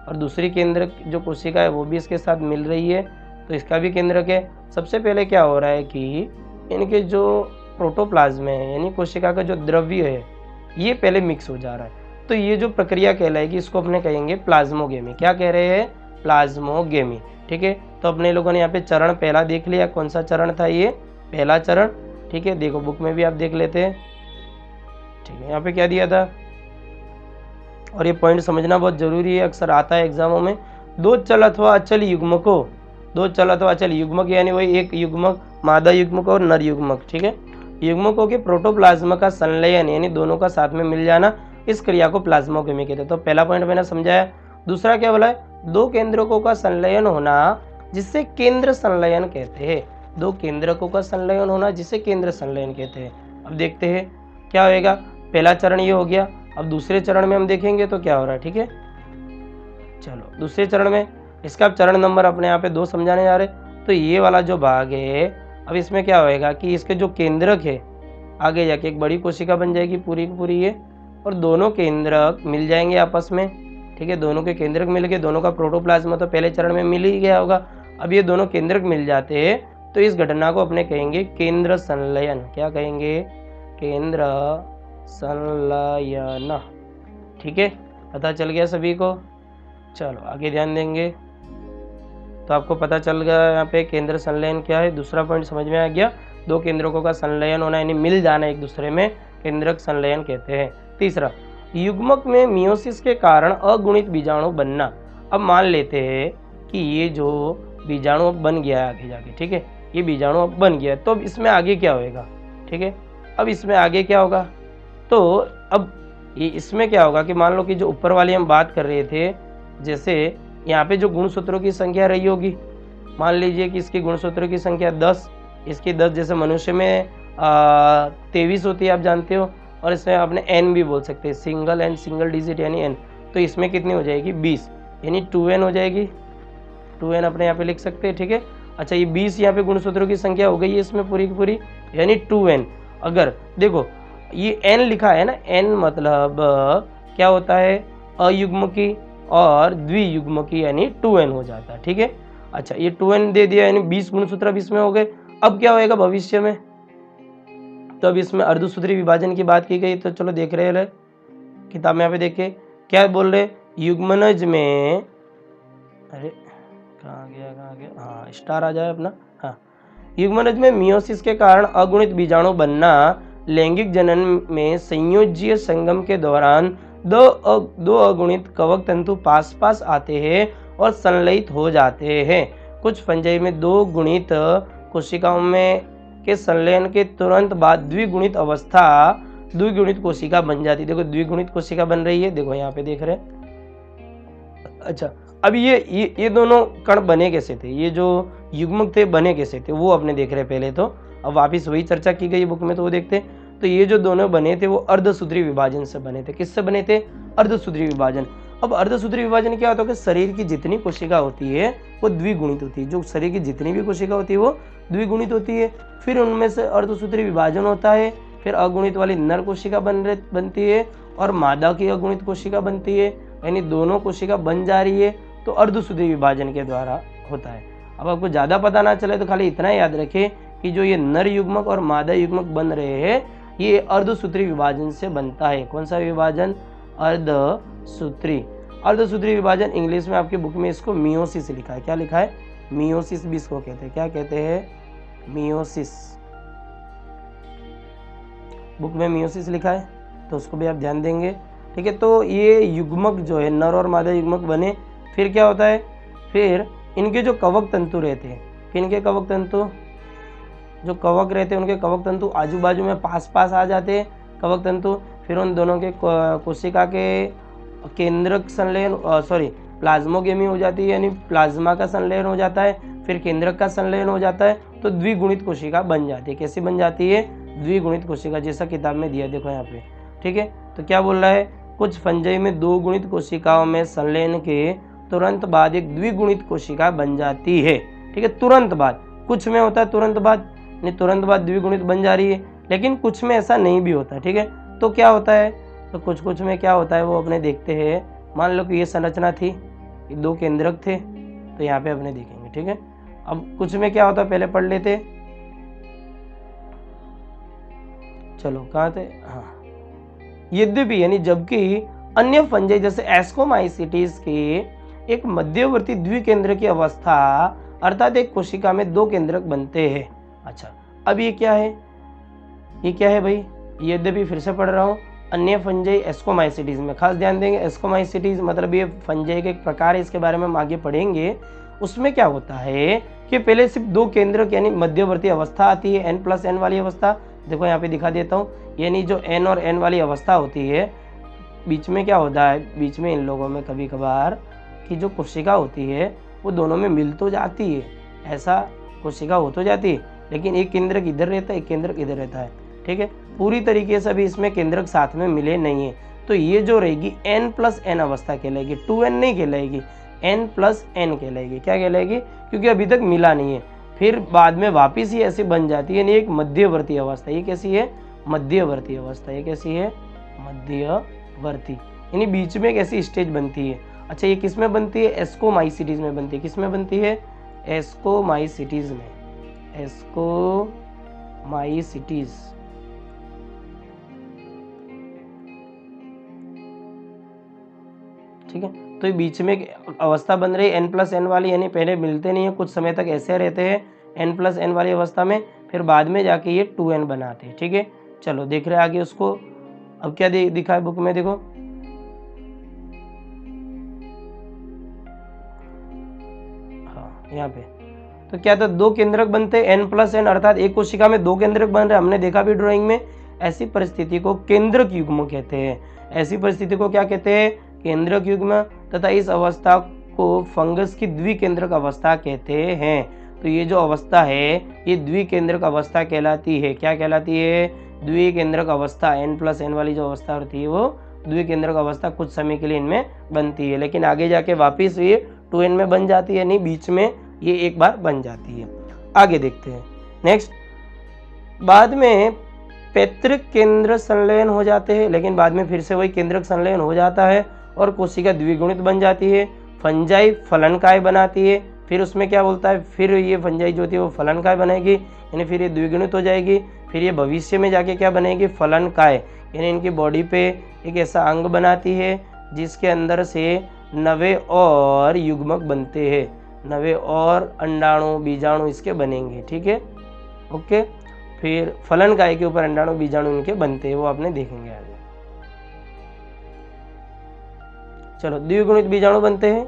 और दूसरी केंद्रक जो कोशिका है वो भी इसके साथ मिल रही है, तो इसका भी केंद्रक है। सबसे पहले क्या हो रहा है कि इनके जो प्रोटोप्लाज्म है यानी कोशिका का जो द्रव्य है ये पहले मिक्स हो जा रहा है, तो ये जो प्रक्रिया कहलाएगी इसको अपने कहेंगे प्लाज्मोगेमी। क्या कह रहे हैं, प्लाज्मोगेमी। ठीक है, तो अपने लोगों ने यहाँ पे चरण पहला देख लिया, कौन सा चरण था, ये पहला चरण। ठीक है, देखो बुक में भी आप देख लेते हैं। ठीक है, यहाँ पे क्या दिया था, और ये पॉइंट समझना बहुत जरूरी है, अक्सर आता है एग्जामों में। दो चल अथवा अचल युग्मकों, दो चल अथवा अचल युग्मक यानी वही एक युग्मक, मादा युग्मक और नर युग्मक। ठीक है, युग्मकों के प्रोटोप्लाज्म का संलयन यानी दोनों का साथ में मिल जाना, इस क्रिया को प्लाज्मोगेमी कहते हैं। तो पहला पॉइंट मैंने समझाया। दूसरा क्या बोला है, दो केंद्रकों का संलयन होना जिससे केंद्र संलयन कहते हैं। दो केंद्रकों का संलयन होना जिसे केंद्र संलयन कहते हैं। अब देखते हैं क्या होएगा। पहला चरण ये हो गया, अब दूसरे चरण में हम देखेंगे तो क्या हो रहा है। ठीक है, चलो दूसरे चरण में, इसका चरण नंबर अपने यहाँ पे 2 समझाने जा रहे। तो ये वाला जो भाग है, अब इसमें क्या होएगा कि इसके जो केंद्रक है आगे जाके एक बड़ी कोशिका बन जाएगी पूरी की पूरी ये, और दोनों केंद्रक मिल जाएंगे आपस में। ठीक है, दोनों के केंद्रक मिल गए, दोनों का प्रोटोप्लाज्म तो पहले चरण में मिल ही गया होगा। अब ये दोनों केंद्रक मिल जाते हैं तो इस घटना को अपने कहेंगे केंद्र संलयन। क्या कहेंगे, केंद्र संलयन। ठीक है, पता चल गया सभी को। चलो आगे ध्यान देंगे तो आपको पता चल गया यहाँ पे केंद्र संलयन क्या है। दूसरा पॉइंट समझ में आ गया, दो केंद्रकों का संलयन होना यानी मिल जाना एक दूसरे में, केंद्रक संलयन कहते हैं। तीसरा, युग्मक में मियोसिस के कारण अगुणित बीजाणु बनना। अब मान लेते हैं कि ये जो बीजाणु बन गया है आगे जाके, ठीक है, ये बीजाणु अब बन गया, तो अब इसमें आगे क्या होएगा। ठीक है, अब इसमें आगे क्या होगा, तो अब ये इसमें क्या होगा कि मान लो कि जो ऊपर वाली हम बात कर रहे थे, जैसे यहाँ पे जो गुणसूत्रों की संख्या रही होगी, मान लीजिए कि इसकी गुणसूत्रों की संख्या 10, इसकी 10, जैसे मनुष्य में 23 होती है आप जानते हो, और इसमें आपने n भी बोल सकते हैं, सिंगल एंड सिंगल डिजिट यानी n, तो इसमें कितनी हो जाएगी 20 यानी 2n हो जाएगी, 2n अपने यहाँ पे लिख सकते हैं। ठीक है, अच्छा ये 20 यहाँ पे गुणसूत्रों की संख्या हो गई है इसमें पूरी की पूरी यानी 2n। अगर देखो ये n लिखा है ना, n मतलब क्या होता है, अयुग्मकी और द्वियुग्मकी यानी 2n हो जाता है। ठीक है, अच्छा ये 2n दे दिया यानी 20 गुणसूत्र अब इसमें हो गए। अब क्या होएगा भविष्य में, तो अब इसमें अर्धसूत्री विभाजन की बात की गई, तो चलो देख रहे हैं किताब में यहाँ पे देखे क्या बोल रहे, युग्मनज में, अरे कहाँ गया, हाँ स्टार आ जाए अपना, हाँ, युग्मनज में मियोसिस के कारण अगुणित बीजाणु बनना लैंगिक जनन में संयोज्य संगम के दौरान दो अगुणित कवक तंतु पास पास आते हैं और संलयित हो जाते हैं। कुछ फंजाई में दो गुणित कोशिकाओं में के संलयन के तुरंत बाद द्विगुणित अवस्था द्विगुणित कोशिका बन जाती है। देखो द्विगुणित कोशिका बन रही है, देखो यहाँ पे देख रहे हैं। अच्छा अब ये दोनों कण बने कैसे थे, ये जो युग्मक थे बने कैसे थे वो अपने देख रहे हैं पहले तो। अब वापिस वही चर्चा की गई बुक में तो वो देखते हैं। तो ये जो दोनों बने थे वो अर्धसूत्री विभाजन से बने थे। किससे बने थे, अर्धसूत्री विभाजन। अब अर्धसूत्री विभाजन क्या होता है कि शरीर की जितनी कोशिका होती है वो द्विगुणित होती है, जो शरीर की जितनी भी कोशिका होती है वो द्विगुणित होती है। फिर उनमें से अर्धसूत्री विभाजन होता है, फिर अगुणित वाली नर कोशिका बनती है और मादा की अगुणित कोशिका बनती है, यानी दोनों कोशिका बन जा रही है, तो अर्धसूत्री विभाजन के द्वारा होता है। अब आपको ज़्यादा पता ना चले तो खाली इतना याद रखें कि जो ये नर युग्मक और मादा युग्मक बन रहे हैं ये अर्धसूत्री विभाजन से बनता है। कौन सा विभाजन, अर्धसूत्री। अर्धसूत्री विभाजन इंग्लिश में आपकी बुक में इसको मियोसिस लिखा है। क्या लिखा है, मियोसिस भी इसको कहते हैं। क्या कहते हैं, मियोसिस। बुक में मियोसिस लिखा है। तो उसको भी आप ध्यान देंगे। ठीक है, तो ये युग्मक जो है नर और मादा युग्मक बने, फिर क्या होता है, फिर इनके जो कवक तंतु रहते हैं, इनके कवक तंतु जो कवक रहते हैं उनके कवक तंतु आजू बाजू में पास पास आ जाते हैं कवक तंतु, फिर उन दोनों के कोशिका के केंद्रक संलयन प्लाज्मोगेमी हो जाती है, यानी प्लाज्मा का संलयन हो जाता है, फिर केंद्रक का संलयन हो जाता है, तो द्विगुणित कोशिका बन जाती है। कैसी बन जाती है, द्विगुणित कोशिका, जैसा किताब में दिया देखो यहाँ पे। ठीक है, तो क्या बोल रहा है, कुछ फंजाई में दो गुणित कोशिकाओं में संलयन के तुरंत बाद एक द्विगुणित कोशिका बन जाती है। ठीक है, तुरंत बाद, कुछ में होता है तुरंत बाद, नहीं तुरंत बाद द्विगुणित बन जा रही है, लेकिन कुछ में ऐसा नहीं भी होता। ठीक है, तो क्या होता है, तो कुछ में क्या होता है वो अपने देखते हैं। मान लो कि ये संरचना थी, ये दो केंद्रक थे, तो यहाँ पे अपने देखेंगे। ठीक है, अब कुछ में क्या होता है पहले पढ़ लेते, चलो कहाँ थे, हाँ, यद्यपि यानी जबकि अन्य फंजाई जैसे एस्कोमाइसिटीज के एक मध्यवर्ती द्विकेंद्र की अवस्था अर्थात एक कोशिका में दो केंद्रक बनते हैं। अच्छा, अब ये क्या है, ये क्या है भाई, यद्यपि फिर से पढ़ रहा हूँ, अन्य फंजाई एस्कोमाइसिटीज में खास ध्यान देंगे। एस्कोमाइसिटीज मतलब ये फंजाई के एक प्रकार है, इसके बारे में हम आगे पढ़ेंगे। उसमें क्या होता है कि पहले सिर्फ दो केंद्रक यानी मध्यवर्ती अवस्था आती है, n+n वाली अवस्था। देखो यहाँ पे दिखा देता हूँ, यानी जो n और n वाली अवस्था होती है, बीच में क्या होता है, बीच में इन लोगों में कभी कभार की जो कोशिका होती है वो दोनों में मिल तो जाती है, ऐसा कोशिका हो तो जाती है, लेकिन एक केंद्रक इधर रहता है, एक केंद्रक इधर रहता है। ठीक है, पूरी तरीके से अभी इसमें केंद्रक साथ में मिले नहीं है, तो ये जो रहेगी n+n अवस्था कहलाएगी, 2n नहीं कहलाएगी, n+n कहलाएगी। क्या कहलाएगी, क्योंकि अभी तक मिला नहीं है। फिर बाद में वापिस ही ऐसी बन जाती है, यानी एक मध्यवर्ती अवस्था। ये कैसी है, मध्यवर्ती अवस्था। ये कैसी है, मध्यवर्ती, यानी बीच में एक ऐसी स्टेज बनती है। अच्छा, ये किस में बनती है, एस्कोमाइसिटीज में बनती है। किस में बनती है, एस्कोमाइसिटीज में, एस्कोमाइसिटीज। ठीक है, तो ये बीच में एक अवस्था बन रही है n+n वाली, यानी पहले मिलते नहीं है, कुछ समय तक ऐसे रहते हैं n+n वाली अवस्था में, फिर बाद में जाके ये 2n बनाते हैं। ठीक है, चलो देख रहे हैं आगे उसको। अब क्या दिखा है बुक में, देखो हाँ यहाँ पे, तो क्या था, दो केंद्रक बनते n+n, अर्थात एक कोशिका में दो केंद्रक बन रहे, हमने देखा भी ड्राइंग में। ऐसी परिस्थिति को केंद्रक युग्म कहते हैं। ऐसी परिस्थिति को क्या कहते हैं, केंद्रक युग्म। तथा इस अवस्था को फंगस की द्विकेंद्रक अवस्था कहते हैं। तो ये जो अवस्था है ये द्विकेंद्रक अवस्था कहलाती है। क्या कहलाती है, द्विकेंद्रक अवस्था। n+n वाली जो अवस्था होती है वो द्विकेंद्रक अवस्था कुछ समय के लिए इनमें बनती है, लेकिन आगे जाके वापिस ये 2n में बन जाती है, नहीं बीच में ये एक बार बन जाती है। आगे देखते हैं नेक्स्ट। बाद में पैतृक केंद्र संलयन हो जाते हैं, लेकिन बाद में फिर से वही केंद्रक संलयन हो जाता है और कोशिका द्विगुणित बन जाती है। फंजाई फलनकाय बनाती है, फिर उसमें क्या बोलता है, फिर ये फंजाई जो होती है वो फलनकाय बनेगी, यानी फिर ये द्विगुणित हो जाएगी। फिर ये भविष्य में जाके क्या बनेगी, फलनकाय, यानी इनकी बॉडी पे एक ऐसा अंग बनाती है जिसके अंदर से नवे और युग्मक बनते हैं, नवे और अंडाणु बीजाणु इसके बनेंगे। ठीक है, ओके। फिर फलनकाय के ऊपर अंडाणु बीजाणु इनके बनते हैं, वो आपने देखेंगे आगे। चलो, द्विगुणित बीजाणु बनते हैं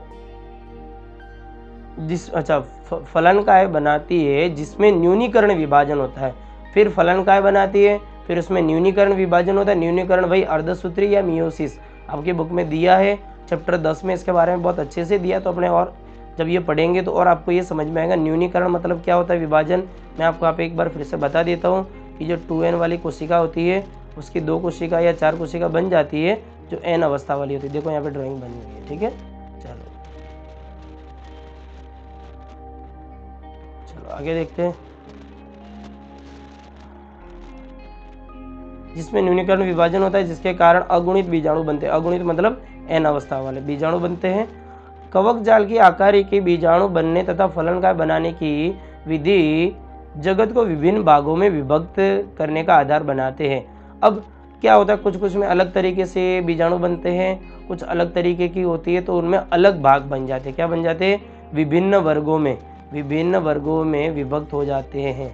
फलनकाय बनाती है जिसमें न्यूनीकरण विभाजन होता है। फिर फलनकाय बनाती है, फिर उसमें न्यूनीकरण विभाजन होता है। न्यूनीकरण भाई अर्धसूत्री या मियोसिस आपके बुक में दिया है, चैप्टर 10 में इसके बारे में बहुत अच्छे से दिया, तो अपने और जब ये पढ़ेंगे तो और आपको ये समझ में आएगा न्यूनीकरण मतलब क्या होता है, विभाजन। मैं आपको यहाँ पे एक बार फिर से बता देता हूँ कि जो 2n वाली कोशिका होती है उसकी 2 कोशिका या 4 कोशिका बन जाती है जो n अवस्था वाली होती है। देखो यहाँ पे ड्राइंग बनी हुई है। ठीक है, चलो आगे देखते हैं। जिसमें न्यूनीकरण विभाजन होता है जिसके कारण अगुणित बीजाणु बनते हैं। अगुणित मतलब n अवस्था वाले बीजाणु बनते हैं। कवक जाल की आकारी के बीजाणु बनने तथा फलनकाय बनाने की विधि जगत को विभिन्न भागों में विभक्त करने का आधार बनाते हैं। अब क्या होता है, कुछ में अलग तरीके से बीजाणु बनते हैं, कुछ अलग तरीके की होती है, तो उनमें अलग भाग बन जाते हैं। क्या बन जाते हैं, विभिन्न वर्गों में विभक्त हो जाते हैं।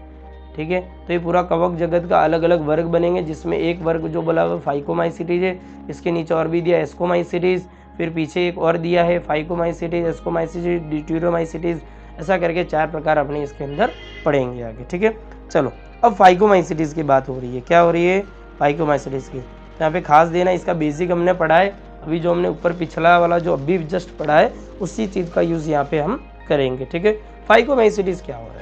ठीक है। तो ये पूरा कवक जगत का अलग अलग वर्ग बनेंगे, जिसमें एक वर्ग जो बोला हुआ फाइकोमाइसीटीज है, इसके नीचे और भी दिया एस्कोमाइसीटीज, फिर पीछे एक और दिया है फाइकोमाइसीटीज, एस्कोमाइसीटीज, ड्यूटेरोमाइसीटीज, ऐसा करके 4 प्रकार अपने इसके अंदर पढ़ेंगे आगे, ठीक है। चलो अब फाइकोमाइसीटीज की बात हो रही है, क्या हो रही है फाइकोमाइसीटीज की। तो यहाँ पे खास देना, इसका बेसिक हमने पढ़ा है, अभी जो हमने ऊपर पिछला वाला जो अभी जस्ट पढ़ा है उसी चीज़ का यूज़ यहाँ पे हम करेंगे, ठीक है। फाइकोमाइसीटीज क्या हो रहा है,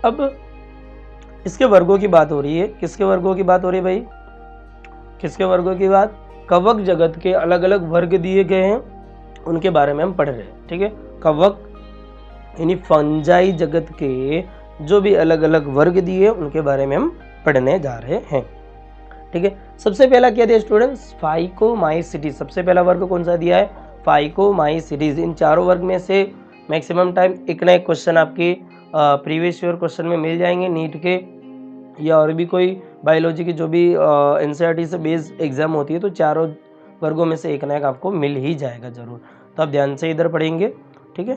अब इसके वर्गों की बात हो रही है। किसके वर्गों की बात हो रही है भाई, किसके वर्गों की बात, कवक जगत के अलग अलग वर्ग दिए गए हैं, उनके बारे में हम पढ़ रहे हैं, ठीक है। कवक यानी फंजाई जगत के जो भी अलग अलग वर्ग दिए उनके बारे में हम पढ़ने जा रहे हैं, ठीक है। सबसे पहला क्या दिया स्टूडेंट्स, फाइकोमाइसीटीज। सबसे पहला वर्ग कौन सा दिया है, फाइकोमाइसीटीज। इन चारों वर्ग में से मैक्सिमम टाइम एक ना एक क्वेश्चन आपके प्रीवियस ईयर क्वेश्चन में मिल जाएंगे, नीट के या और भी कोई बायोलॉजी की जो भी एनसीईआरटी से बेस्ड एग्जाम होती है, तो चारों वर्गों में से एक ना एक आपको मिल ही जाएगा जरूर। तो आप ध्यान से इधर पढ़ेंगे, ठीक है।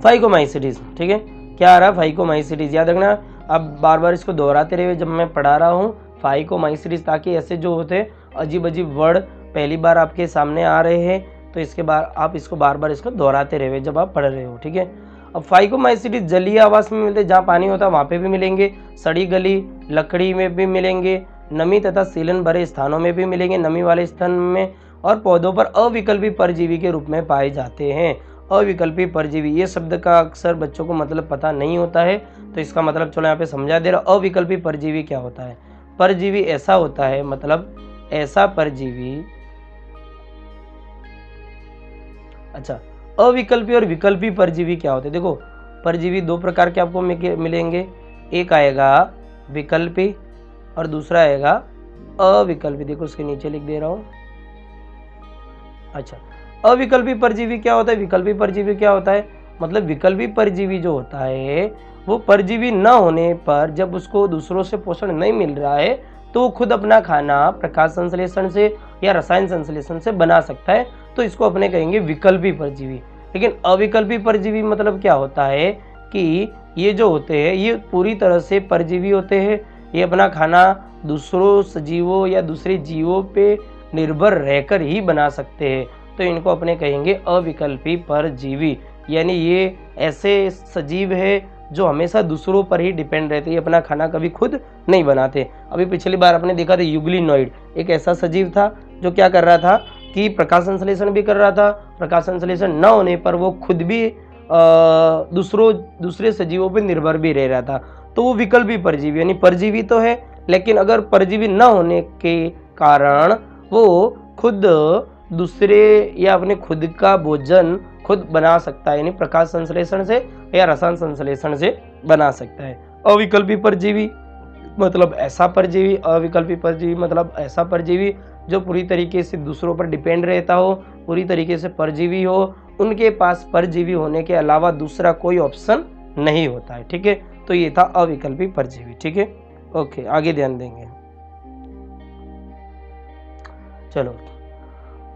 फाइकोमाइसीटीज, ठीक है, क्या आ रहा है फाइकोमाइसीटीज, याद रखना। अब बार बार इसको दोहराते रहे जब मैं पढ़ा रहा हूँ फाइकोमाइसीटीज, ताकि ऐसे जो होते हैं अजीब अजीब वर्ड पहली बार आपके सामने आ रहे हैं, तो इसके बाद आप इसको बार बार इसको दोहराते रहे जब आप पढ़ रहे हो, ठीक है। अब फाइकोमाइसीटीज जलीय आवास में मिलते हैं, जहाँ पानी होता है वहाँ पे भी मिलेंगे, सड़ी गली लकड़ी में भी मिलेंगे, नमी तथा सीलन भरे स्थानों में भी मिलेंगे, नमी वाले स्थान में, और पौधों पर अविकल्पी परजीवी के रूप में पाए जाते हैं। अविकल्पी परजीवी, ये शब्द का अक्सर बच्चों को मतलब पता नहीं होता है, तो इसका मतलब चलो यहाँ पे समझा दे रहा। अविकल्पी परजीवी क्या होता है, परजीवी ऐसा होता है, मतलब ऐसा परजीवी, अच्छा अविकल्पी और विकल्पी परजीवी क्या होते हैं। देखो परजीवी दो प्रकार के आपको मिलेंगे, एक आएगा विकल्पी और दूसरा आएगा अविकल्पी। देखो उसके नीचे लिख दे रहा हूं। अच्छा अविकल्पी परजीवी क्या होता है, विकल्पी परजीवी क्या होता है, मतलब विकल्पी परजीवी जो होता है वो परजीवी न होने पर जब उसको दूसरों से पोषण नहीं मिल रहा है तो खुद अपना खाना प्रकाश संश्लेषण से या रसायन संश्लेषण से बना सकता है, तो इसको अपने कहेंगे विकल्पी परजीवी। लेकिन अविकल्पी परजीवी मतलब क्या होता है कि ये जो होते हैं ये पूरी तरह से परजीवी होते हैं, ये अपना खाना दूसरों सजीवों या दूसरे जीवों पे निर्भर रहकर ही बना सकते हैं, तो इनको अपने कहेंगे अविकल्पी परजीवी। यानी ये ऐसे सजीव है जो हमेशा दूसरों पर ही डिपेंड रहते हैं, अपना खाना कभी खुद नहीं बनाते। अभी पिछली बार आपने देखा था यूग्लिनॉइड, एक ऐसा सजीव था जो क्या कर रहा था कि प्रकाश संश्लेषण भी कर रहा था, प्रकाश संश्लेषण न होने पर वो खुद भी दूसरे सजीवों पर निर्भर भी रह रहा था, तो वो विकल्पी परजीवी यानी परजीवी तो है, लेकिन अगर परजीवी न होने के कारण वो खुद दूसरे या अपने खुद का भोजन खुद बना सकता है, यानी प्रकाश संश्लेषण से या रसायन संश्लेषण से बना सकता है। अविकल्पी परजीवी मतलब ऐसा परजीवी, अविकल्पी परजीवी मतलब ऐसा परजीवी जो पूरी तरीके से दूसरों पर डिपेंड रहता हो, पूरी तरीके से परजीवी हो, उनके पास परजीवी होने के अलावा दूसरा कोई ऑप्शन नहीं होता है, ठीक है। तो ये था अविकल्पी परजीवी, ठीक है। ओके आगे ध्यान देंगे। चलो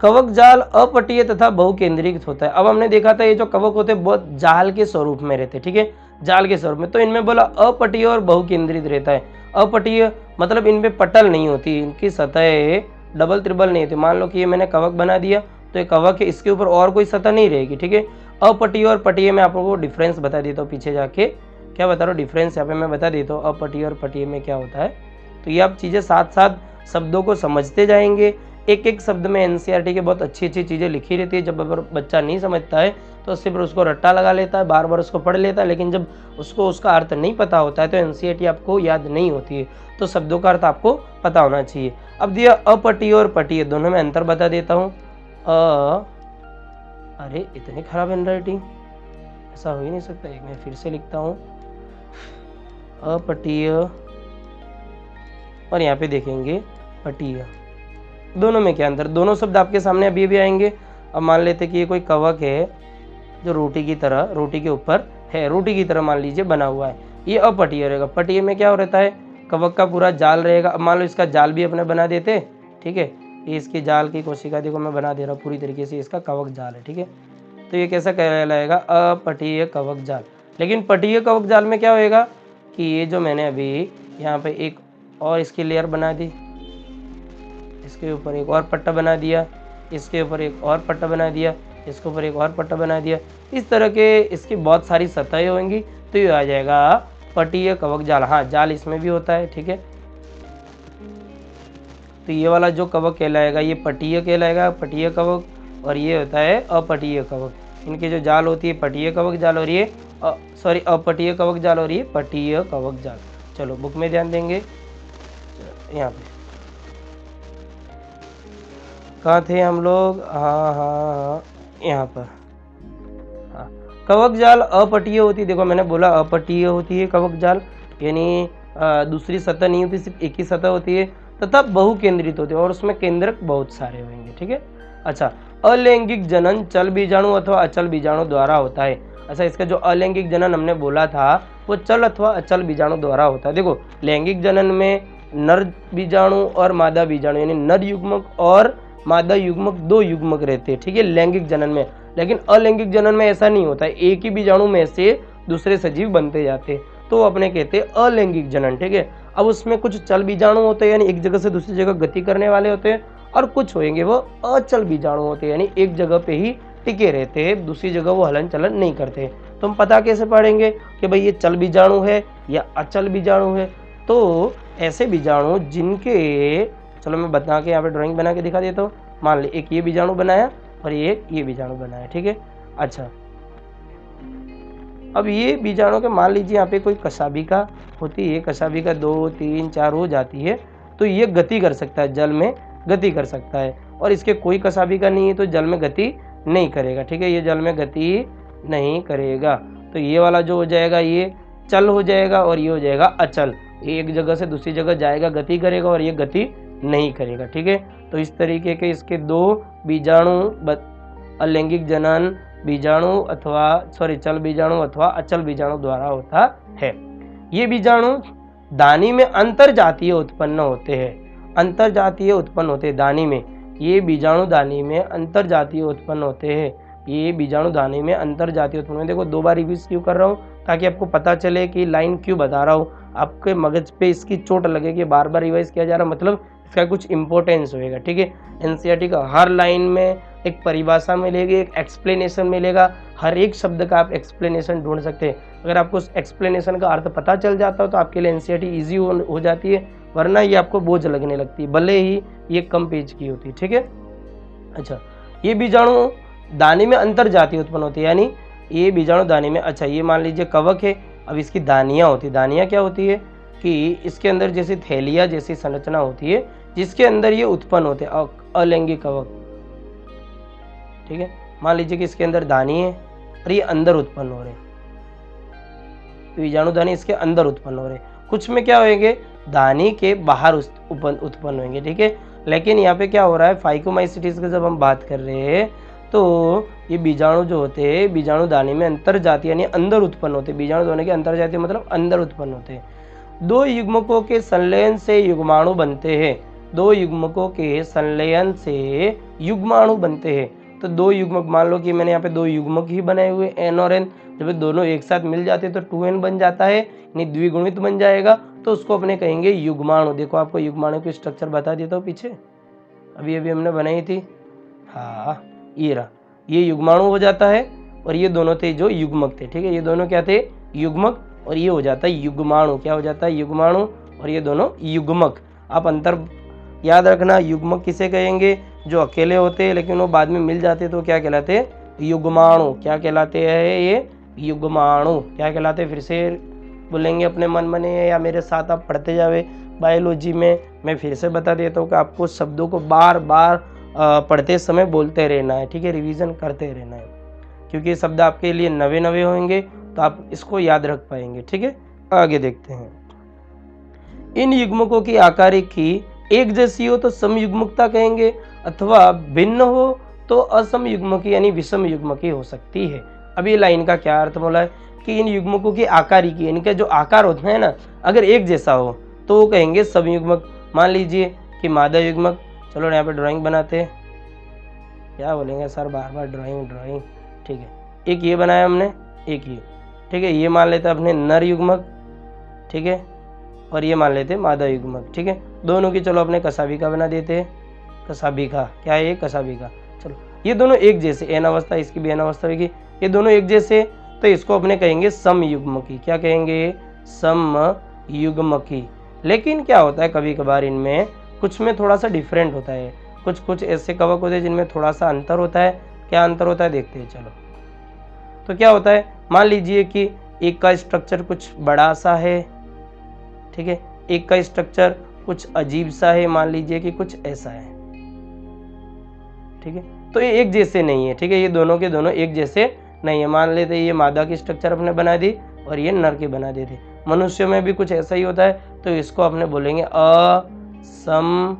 कवक जाल अपटीय तथा बहुकेंद्रीकृत होता है। अब हमने देखा था ये जो कवक होते हैं बहुत जाल के स्वरूप में रहते हैं, ठीक है, जाल के स्वरूप में। तो इनमें बोला अपटीय और बहुकेंद्रित रहता है। अपटीय मतलब इनमें पटल नहीं होती, इनकी सतह डबल ट्रिबल नहीं होती। मान लो कि ये मैंने कवक बना दिया तो ये कवक है, इसके ऊपर और कोई सतह नहीं रहेगी, ठीक है। अपटीय और पटीय में आपको डिफरेंस बता देता हूँ, पीछे जाके क्या बता रहा हूँ डिफरेंस यहाँ पे मैं बता देता हूँ अपटीय और पटीय में क्या होता है। तो ये आप चीज़ें साथ साथ शब्दों को समझते जाएंगे। एक एक शब्द में एनसीईआरटी के बहुत अच्छी अच्छी चीज़ें लिखी रहती है। जब अगर बच्चा नहीं समझता है तो सिर्फ उसको रट्टा लगा लेता है, बार बार उसको पढ़ लेता है, लेकिन जब उसको उसका अर्थ नहीं पता होता है तो एनसीईआरटी आपको याद नहीं होती है। तो शब्दों का अर्थ आपको पता होना चाहिए। अब दिया अपटीय और पटीय, दोनों में अंतर बता देता हूँ। अरे इतनी खराब हैंडराइटिंग, ऐसा हो ही नहीं सकता। एक मैं फिर से लिखता हूँ अपटीय और यहाँ पे देखेंगे पटीय, दोनों में क्या अंतर, दोनों शब्द आपके सामने अभी भी आएंगे। अब मान लेते कि ये कोई कवक है जो रोटी की तरह, रोटी के ऊपर है, रोटी की तरह मान लीजिए बना हुआ है। ये अपटीय रहेगा। पटीय में क्या हो रहता है, कवक का पूरा जाल रहेगा। अब मान लो इसका जाल भी अपने बना देते, ठीक है, ये इसकी जाल की कोशिका देखो मैं बना दे रहा हूँ पूरी तरीके से, इसका कवक जाल है, ठीक है। तो ये कैसा कहलाएगा, अपटीय कवक जाल। लेकिन पटीय कवक जाल में क्या होएगा कि ये जो मैंने अभी यहाँ पे एक और इसकी लेयर बना दी, इसके ऊपर एक और पट्टा बना दिया, इसके ऊपर एक और पट्टा बना दिया, इसके ऊपर एक और पट्टा बना दिया, इस तरह के इसकी बहुत सारी सतहें होंगी, तो ये आ जाएगा पटीय कवक जाल। हाँ, जाल इसमें भी होता है, ठीक है। तो ये वाला जो कवक कहलाएगा ये पटीय कहलाएगा, पटीय कवक, और ये होता है अपटीय कवक। इनकी जो जाल होती है पटीय कवक जाल, और ये अपटीय कवक जाल, और ये पटीय कवक जाल। चलो बुक में ध्यान देंगे, यहाँ पे कहाँ थे हम लोग, हाँ, यहाँ पर। हाँ, कवक जाल अपटीय होती है, देखो मैंने बोला अपटीय होती है कवक जाल, यानी दूसरी सतह नहीं होती, सिर्फ एक ही सतह होती है, तथा बहुकेंद्रित होती है, और उसमें केंद्रक बहुत सारे होंगे, ठीक है। अच्छा, अलैंगिक जनन चल बीजाणु अथवा अचल बीजाणु द्वारा होता है। अच्छा, इसका जो अलैंगिक जनन हमने बोला था वो चल अथवा अचल बीजाणु द्वारा होता है। देखो लैंगिक जनन में नर बीजाणु और मादा बीजाणु, यानी नर युग्मक और मादा युग्मक, दो युग्मक रहते हैं, ठीक है, लैंगिक जनन में। लेकिन अलैंगिक जनन में ऐसा नहीं होता है, एक ही बीजाणु में से दूसरे सजीव बनते जाते हैं, तो अपने कहते हैं अलैंगिक जनन, ठीक है। अब उसमें कुछ चल बीजाणु होते हैं, यानी एक जगह से दूसरी जगह गति करने वाले होते हैं, और कुछ होंगे वो अचल बीजाणु होते हैं, यानी एक जगह पे ही टिके रहते हैं, दूसरी जगह वो हलन चलन नहीं करते। तो हम पता कैसे पढ़ेंगे कि भाई ये चल बीजाणु है या अचल बीजाणु है। तो ऐसे बीजाणु जिनके, चलो मैं बता के यहाँ पे ड्राइंग बना के दिखा देता हूँ। मान ली एक ये बीजाणु बनाया और ये बीजाणु बनाया, ठीक है। अच्छा, अब ये बीजाणु के मान लीजिए यहाँ पे कोई कशाभिका होती है, कशाभिका 2, 3, 4 हो जाती है, तो ये गति कर सकता है, जल में गति कर सकता है, और इसके कोई कशाभिका नहीं है तो जल में गति नहीं करेगा, ठीक है, ये जल में गति नहीं करेगा। तो ये वाला जो हो जाएगा ये चल हो जाएगा, और ये हो जाएगा अचल, ये एक जगह से दूसरी जगह जाएगा, गति करेगा, और ये गति नहीं करेगा, ठीक है। तो इस तरीके के इसके दो बीजाणु, अलैंगिक जनन बीजाणु अथवा चल बीजाणु अथवा अचल बीजाणु द्वारा होता है। ये बीजाणु दानी में अंतर जातीय उत्पन्न होते हैं, अंतर जातीय उत्पन्न होते हैं दानी में, ये बीजाणु दानी में अंतर जातीय उत्पन्न होते हैं, ये बीजाणु दानी में अंतर जातीय उत्पन्न होते हैं। देखो 2 बार रिवीज क्यों कर रहा हूँ, ताकि आपको पता चले कि लाइन क्यों बता रहा हूँ, आपके मगज पे इसकी चोट लगे कि बार बार रिवाइज किया जा रहा, मतलब इसका कुछ इंपॉर्टेंस होएगा, ठीक है। एनसीईआरटी का हर लाइन में एक परिभाषा मिलेगी, एक एक्सप्लेनेशन मिलेगा, हर एक शब्द का आप एक्सप्लेनेशन ढूंढ सकते हैं। अगर आपको उस एक्सप्लेनेशन का अर्थ पता चल जाता हो तो आपके लिए एनसीईआरटी ईजी हो जाती है, वरना ये आपको बोझ लगने लगती है, भले ही ये कम पेज की होती है, ठीक है। अच्छा, ये बीजाणु दानी में अंतर जातीय उत्पन्न होती है, यानी ये बीजाणु दानी में, अच्छा ये मान लीजिए कवक है, अब इसकी दानियाँ होती है। दानियाँ क्या होती है कि इसके अंदर जैसे थैलिया जैसी संरचना होती है, जिसके अंदर ये उत्पन्न होते हैं, अलैंगिक कवक, ठीक है। मान लीजिए कि इसके अंदर दानी है और ये अंदर उत्पन्न हो रहे हैं, बीजाणु दानी इसके अंदर उत्पन्न हो रहे हैं। कुछ में क्या होंगे, दानी के बाहर उत्पन्न होंगे, ठीक है। लेकिन यहाँ पे क्या हो रहा है, फाइकोमाइसिटिस की जब हम बात कर रहे हैं तो ये बीजाणु जो होते हैं बीजाणु दानी में अंतर जातीय यानी अंदर उत्पन्न होते हैं। बीजाणु होने के अंतर जातीय मतलब अंदर उत्पन्न होते हैं। 2 युग्मकों के संलयन से युग्माणु बनते हैं, 2 युग्मकों के संलयन से युग्माणु बनते हैं। तो 2 युग्मक, मान लो कि मैंने यहाँ पे 2 युग्मक ही बनाए हुए एन और एन, जब दोनों एक साथ मिल जाते हैं तो 2n बन जाता है, यानी द्विगुणित बन जाएगा, तो उसको अपने कहेंगे युग्माणु। देखो आपको युग्माणु की स्ट्रक्चर बता देता हूँ पीछे, अभी अभी हमने बनाई थी, हाँ ये रहा, ये युग्माणु हो जाता है, और ये दोनों थे जो युग्मक थे, ठीक है, ये दोनों क्या थे, युग्मक, और ये हो जाता है युग्माणु। क्या हो जाता है, युग्माणु, और ये दोनों युग्मक। आप अंतर याद रखना, युग्मक किसे कहेंगे, जो अकेले होते हैं लेकिन वो बाद में मिल जाते तो क्या कहलाते हैं, युग्माणु। क्या कहलाते हैं ये, युग्माणु। क्या कहलाते हैं, फिर से बोलेंगे अपने मन मने, या मेरे साथ आप पढ़ते जावे बायोलॉजी में। मैं फिर से बता देता हूँ कि आपको शब्दों को बार बार पढ़ते समय बोलते रहना है, ठीक है, रिवीजन करते रहना है, क्योंकि ये शब्द आपके लिए नवे नवे होंगे तो आप इसको याद रख पाएंगे, ठीक है। आगे देखते हैं, इन युग्मकों की आकारिक की एक जैसी हो तो समयुग्मकता कहेंगे, अथवा भिन्न हो तो असमयुग्मकी यानी विषम युग्मकी हो सकती है। अब ये लाइन का क्या अर्थ बोला है कि इन युग्मकों की आकारी की, इनका जो आकार होता है ना, अगर एक जैसा हो तो वो कहेंगे समयुग्मक। मान लीजिए कि मादा युग्मक, चलो यहाँ पे ड्राइंग बनाते हैं, क्या बोलेंगे सर बार बार ड्राइंग ड्राइंग, ठीक है। एक ये बनाया हमने, एक ये, ठीक है। ये मान लेते अपने नर युग्मक, ठीक है, और ये मान लेते मादा युग्मक, ठीक है। दोनों की चलो अपने कसाबिका बना देते हैं, कसाबिका, क्या है ये, कसाबिका। चलो ये दोनों एक जैसे, एन अवस्था, इसकी भी एन अवस्था होगी, ये दोनों एक जैसे, तो इसको अपने कहेंगे समयुग्मकी। क्या कहेंगे, समयुग्मकी। लेकिन क्या होता है कभी कभार इनमें कुछ में थोड़ा सा डिफरेंट होता है, कुछ कुछ ऐसे कवक होते हैं जिनमें थोड़ा सा अंतर होता है। क्या अंतर होता है देखते हैं चलो। तो क्या होता है, मान लीजिए कि एक का स्ट्रक्चर कुछ बड़ा सा है, ठीक है, एक का स्ट्रक्चर कुछ अजीब सा है, मान लीजिए कि कुछ ऐसा है, ठीक है। तो ये एक जैसे नहीं है, ठीक है, ये दोनों के दोनों एक जैसे नहीं है। मान लेते ये मादा की स्ट्रक्चर अपने बना दी और ये नर की बना देते। मनुष्यों में भी कुछ ऐसा ही होता है, तो इसको अपने बोलेंगे असमयुग्मकी,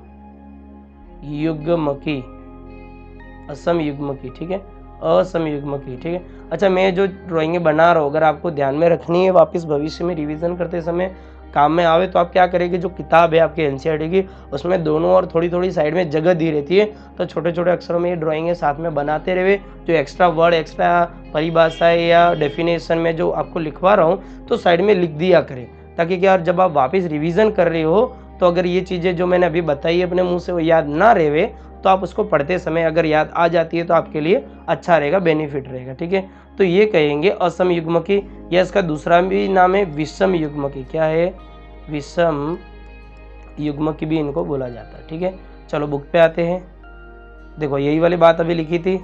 असमयुग्मकी, ठीक है, असमयुग्मकी, ठीक है। अच्छा, मैं जो ड्राइंगें बना रहा हूँ अगर आपको ध्यान में रखनी है, वापस भविष्य में रिवीजन करते समय काम में आवे, तो आप क्या करेंगे, जो किताब है आपकी एनसीईआरटी की, उसमें दोनों और थोड़ी थोड़ी साइड में जगह दी रहती है, तो छोटे छोटे अक्षरों में ये ड्राइंगें साथ में बनाते रहे। जो एक्स्ट्रा वर्ड, एक्स्ट्रा परिभाषाएं या डेफिनेशन में जो आपको लिखवा रहा हूँ, तो साइड में लिख दिया करें, ताकि क्या जब आप वापस रिविजन कर रहे हो तो अगर ये चीज़ें जो मैंने अभी बताई अपने मुँह से वो याद ना रहे, तो आप उसको पढ़ते समय अगर याद आ जाती है तो आपके लिए अच्छा रहेगा, बेनिफिट रहेगा, ठीक है। तो ये कहेंगे असमयुग्मकी, या इसका दूसरा भी नाम है विषम युग्मकी। क्या है, विषम युग्मकी भी इनको बोला जाता है, ठीक है। चलो बुक पे आते हैं, देखो यही वाली बात अभी लिखी थी,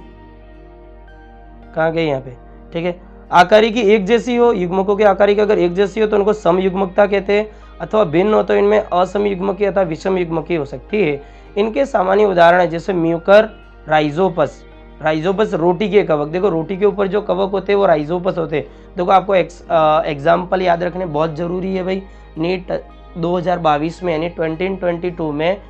कहाँ गई, यहाँ पे, ठीक है। आकारी की एक जैसी हो, युग्मकों की आकारी की अगर एक जैसी हो तो उनको समयुग्मकता कहते हैं, अथवा भिन्न हो तो इनमें असमयुग्मकी अथवा विषम युग्मकी हो सकती है। इनके सामान्य उदाहरण है जैसे म्यूकर, राइजोपस। राइजोपस रोटी के कवक, देखो रोटी के ऊपर जो कवक होते हैं वो राइजोपस होते हैं। देखो आपको एग्जाम्पल याद रखने बहुत जरूरी है भाई, नीट 2022 में यानी 2022 में